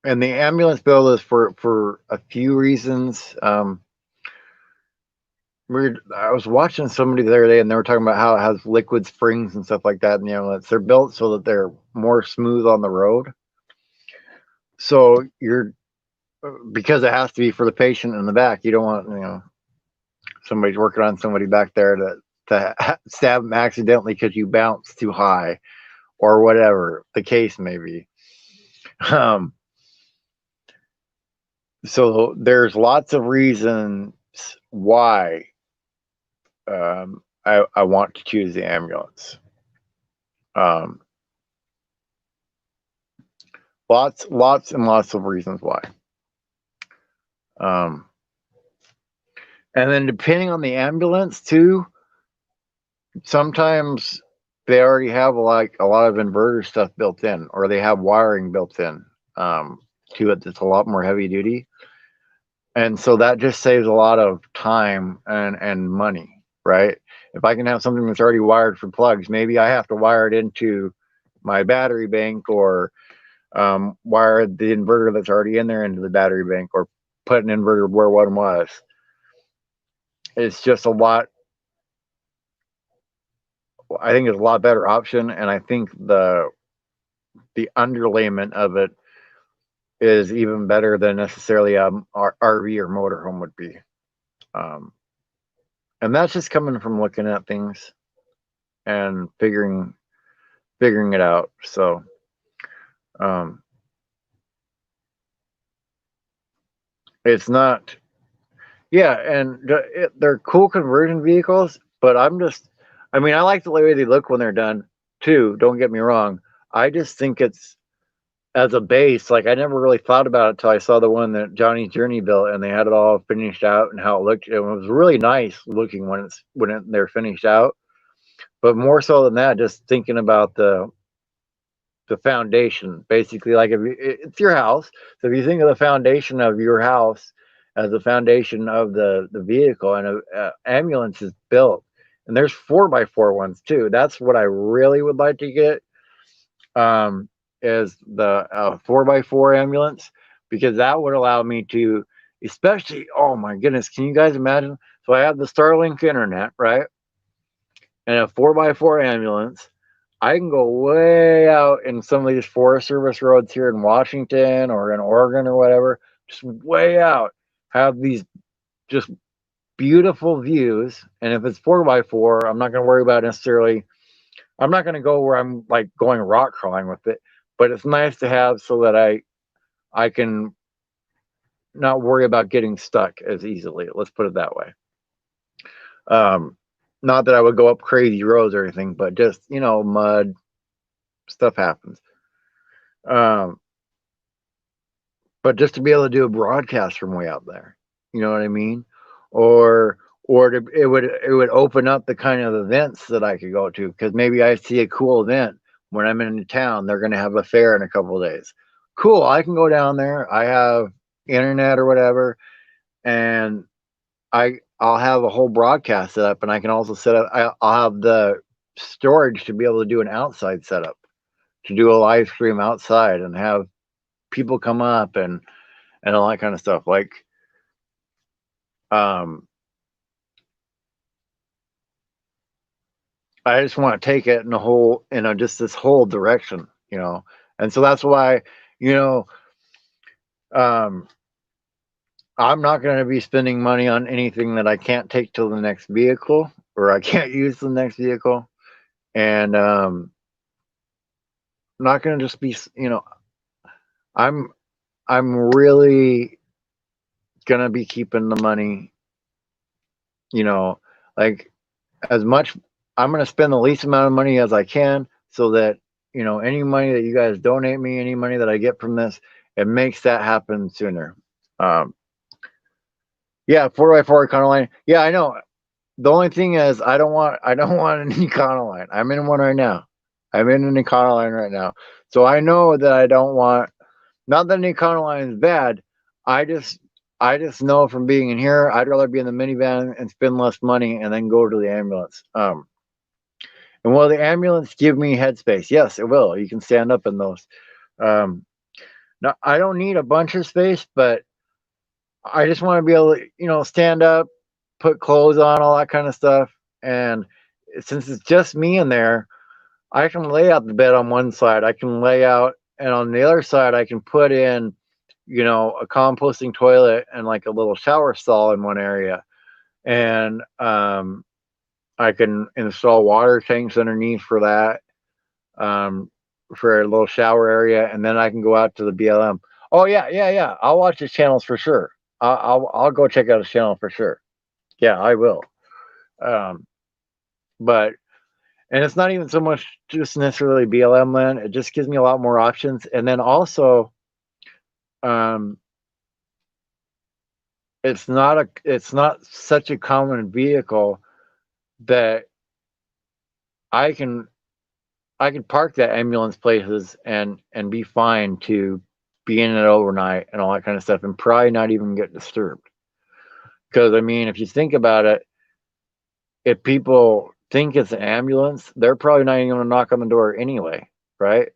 and the ambulance build is for a few reasons. I was watching somebody the other day, and they were talking about how it has liquid springs and stuff like that in the ambulance. They're built so that they're more smooth on the road. So because it has to be for the patient in the back. You don't want somebody's working on somebody back there to stab them accidentally because you bounce too high or whatever the case may be. Um, so there's lots of reasons why I want to choose the ambulance. Um, lots and lots of reasons why. Um, and then depending on the ambulance too, sometimes they already have like a lot of inverter stuff built in, or they have wiring built in to it that's a lot more heavy duty, and so that just saves a lot of time and money, right? If I can have something that's already wired for plugs, maybe I have to wire it into my battery bank, or wire the inverter that's already in there into the battery bank, or put an inverter where one was. It's just a lot. I think it's a lot better option, and I think the underlayment of it is even better than necessarily a RV or motorhome would be. Um, and that's just coming from looking at things and figuring it out. So um, it's not, yeah, and they're cool conversion vehicles, but I mean, I like the way they look when they're done too. Don't get me wrong. I just think it's, as a base, like I never really thought about it until I saw the one that Johnny's Journey built, and they had it all finished out and how it looked. It was really nice looking they're finished out. But more so than that, just thinking about the foundation, basically, like it's your house. So if you think of the foundation of your house as the foundation of the vehicle, and a ambulance is built, and there's 4x4 ones too. That's what I really would like to get. Um, is the 4x4 ambulance, because that would allow me to, especially, oh my goodness, can you guys imagine? So I have the Starlink internet, right? And a 4x4 ambulance. I can go way out in some of these Forest Service roads here in Washington or in Oregon or whatever, just way out, have these just beautiful views. And if it's 4x4, I'm not going to worry about necessarily. I'm not going to go where I'm like going rock crawling with it, but it's nice to have so that I can not worry about getting stuck as easily. Let's put it that way. Um, Not that I would go up crazy roads or anything, but just mud stuff happens. Um, but just to be able to do a broadcast from way out there, you know what I mean? Or it would open up the kind of events that I could go to because maybe I see a cool event when I'm in town. They're going to have a fair in a couple of days. Cool, I can go down there. I have internet or whatever, and I'll have a whole broadcast set up, and I can also set up. I'll have the storage to be able to do an outside setup to do a live stream outside and have people come up and all that kind of stuff. Like, um, I just want to take it in a whole, just this whole direction, and so that's why, you know, um, I'm not going to be spending money on anything that I can't take to the next vehicle or I can't use the next vehicle, and I'm not going to just be, I'm I'm really gonna be keeping the money, you know, like as much. I'm gonna spend the least amount of money as I can, so that any money that you guys donate me, any money that I get from this, it makes that happen sooner. Um, yeah, 4x4 Econoline. Yeah, I know. The only thing is, I don't want an Econoline. I'm in one right now. I'm in an Econoline right now, so I know that I don't want. Not that an Econoline is bad. I just I just know from being in here, I'd rather be in the minivan and spend less money and then go to the ambulance. And will the ambulance give me headspace? Yes, it will. You can stand up in those. Um, now, I don't need a bunch of space, but I just want to be able to, stand up, put clothes on, all that kind of stuff. And since it's just me in there, I can lay out the bed on one side. I can lay out, and on the other side, I can put in, a composting toilet and like a little shower stall in one area. And I can install water tanks underneath for that, um, for a little shower area. And then I can go out to the BLM. Oh, yeah, yeah, yeah. I'll watch his channels for sure. I'll go check out his channel for sure. Yeah, I will. Um, but and it's not even so much just necessarily BLM land. It just gives me a lot more options. And then also, um, it's not such a common vehicle that I can I can park that ambulance places and be fine to be in it overnight and all that kind of stuff and probably not even get disturbed. Because I mean, if you think about it, if people think it's an ambulance, they're probably not even going to knock on the door anyway, right?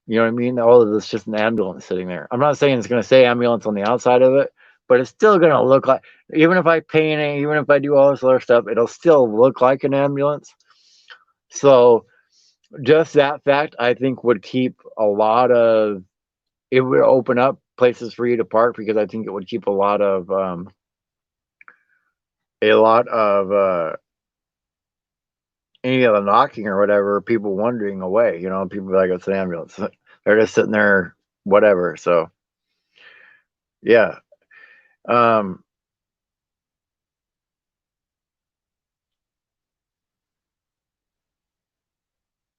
You know what I mean? Oh, it's just an ambulance sitting there. I'm not saying it's going to say ambulance on the outside of it, but it's still going to look like, even if I paint it, even if I do all this other stuff, it'll still look like an ambulance. So just that fact, I think, would keep it would open up places for you to park because I think it would keep a lot of any of the knocking or whatever, people wondering away. People be like, it's an ambulance. They're just sitting there, whatever. So yeah. Um,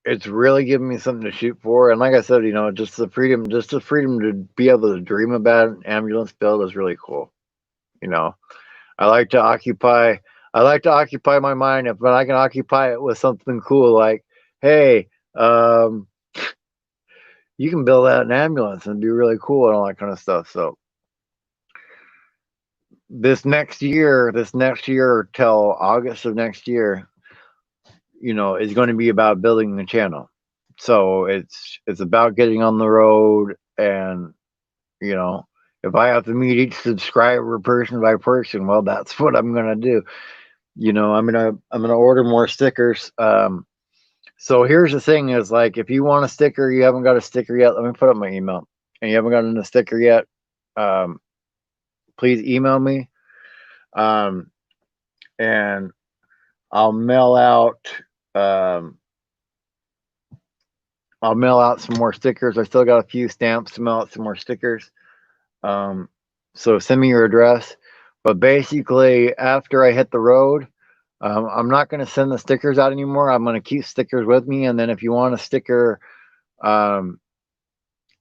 it's really giving me something to shoot for. And like I said, just the freedom to be able to dream about an ambulance build is really cool. You know, I like to occupy, I like to occupy my mind, but I can occupy it with something cool like, hey, um, you can build out an ambulance and be really cool and all that kind of stuff. So this next year till August of next year, is going to be about building the channel. So it's about getting on the road, and you know, if I have to meet each subscriber person by person, well, that's what I'm gonna do. I'm gonna order more stickers. So here's the thing: is like if you want a sticker, you haven't got a sticker yet. Let me put up my email, and you haven't gotten a sticker yet. Um, please email me, um, and I'll mail out. Um, I'll mail out some more stickers. I still got a few stamps to mail out some more stickers. Um, so send me your address. But basically, after I hit the road, I'm not going to send the stickers out anymore. I'm going to keep stickers with me, and then um,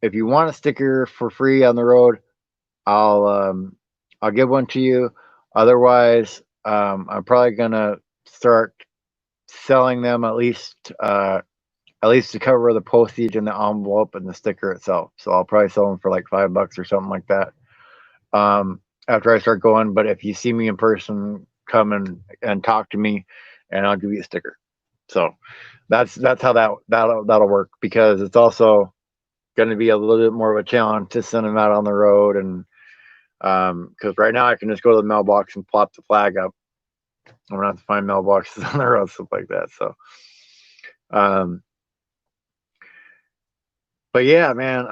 if you want a sticker for free on the road, I'll um, I'll give one to you. Otherwise, I'm probably going to start selling them at least to cover the postage and the envelope and the sticker itself. So I'll probably sell them for like $5 or something like that. After I start going, but if you see me in person, come and talk to me, and I'll give you a sticker. So that's how that'll work, because it's also going to be a little bit more of a challenge to send them out on the road, and because right now I can just go to the mailbox and plop the flag up. I'm gonna have to find mailboxes on the road, stuff like that. So, um, but yeah, man,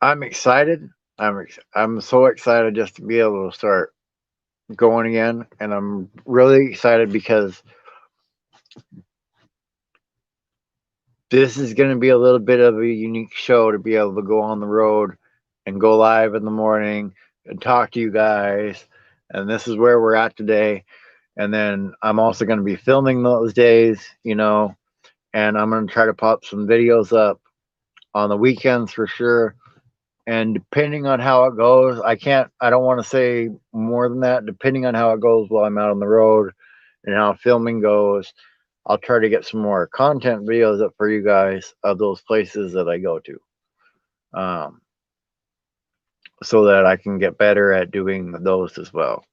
I'm excited. I'm so excited just to be able to start going again, and I'm really excited because this is going to be a little bit of a unique show to be able to go on the road and go live in the morning and talk to you guys. And this is where we're at today. And then I'm also going to be filming those days, and I'm going to try to pop some videos up on the weekends for sure. And depending on how it goes, I don't want to say more than that. Depending on how it goes while I'm out on the road and how filming goes, I'll try to get some more content videos up for you guys of those places that I go to, um, so that I can get better at doing those as well.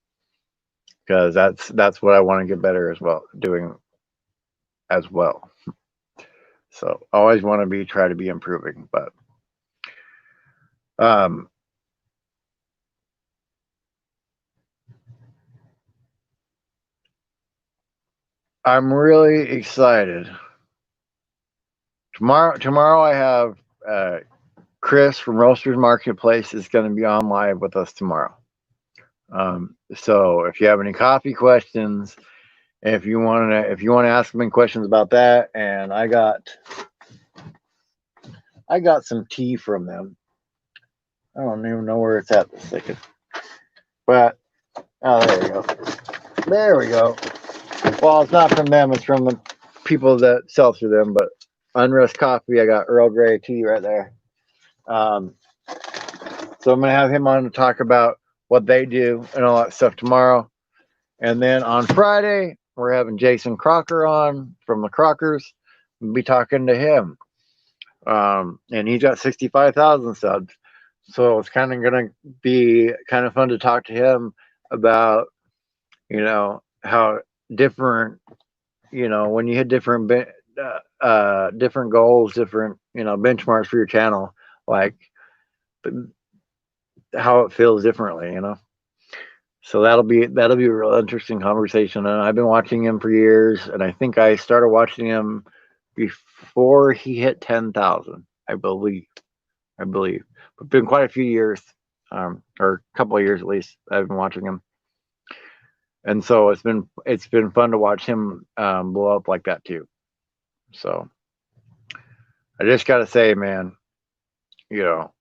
Because that's what I want to get better as well, doing as well. So I always want to try to be improving, but um, I'm really excited. Tomorrow I have Chris from Roasters Marketplace is going to be on live with us tomorrow. So if you have any coffee questions, if you want to ask me questions about that, and I got some tea from them. I don't even know where it's at this second, but oh, there we go. There we go. Well, it's not from them; it's from the people that sell through them. But Unrest Coffee, I got Earl Grey tea right there. Um, so I'm gonna have him on to talk about what they do and all that stuff tomorrow. And then on Friday, we're having Jason Crocker on from the Crockers. We'll be talking to him. And he's got 65,000 subs. So it's kind of going to be kind of fun to talk to him about, how different, when you hit different goals, different, benchmarks for your channel, like how it feels differently. So that'll be a real interesting conversation. And I've been watching him for years, and I think I started watching him before he hit 10,000. I believe. It's been quite a few years, or a couple of years at least. I've been watching him, and so it's been fun to watch him blow up like that too. So I just gotta say, man, you know,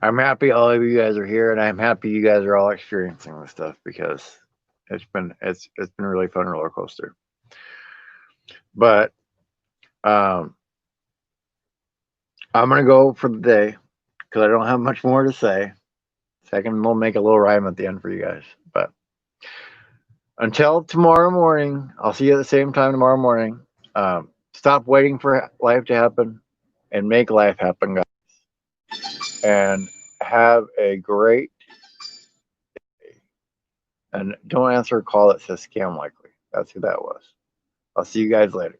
I'm happy all of you guys are here, and I'm happy you guys are all experiencing this stuff, because it's been a really fun roller coaster. But um, I'm gonna go for the day because I don't have much more to say. Second, we'll make a little rhyme at the end for you guys. But until tomorrow morning, I'll see you at the same time tomorrow morning. Stop waiting for life to happen and make life happen, guys. And have a great day. And don't answer a call that says scam likely. That's who that was. I'll see you guys later.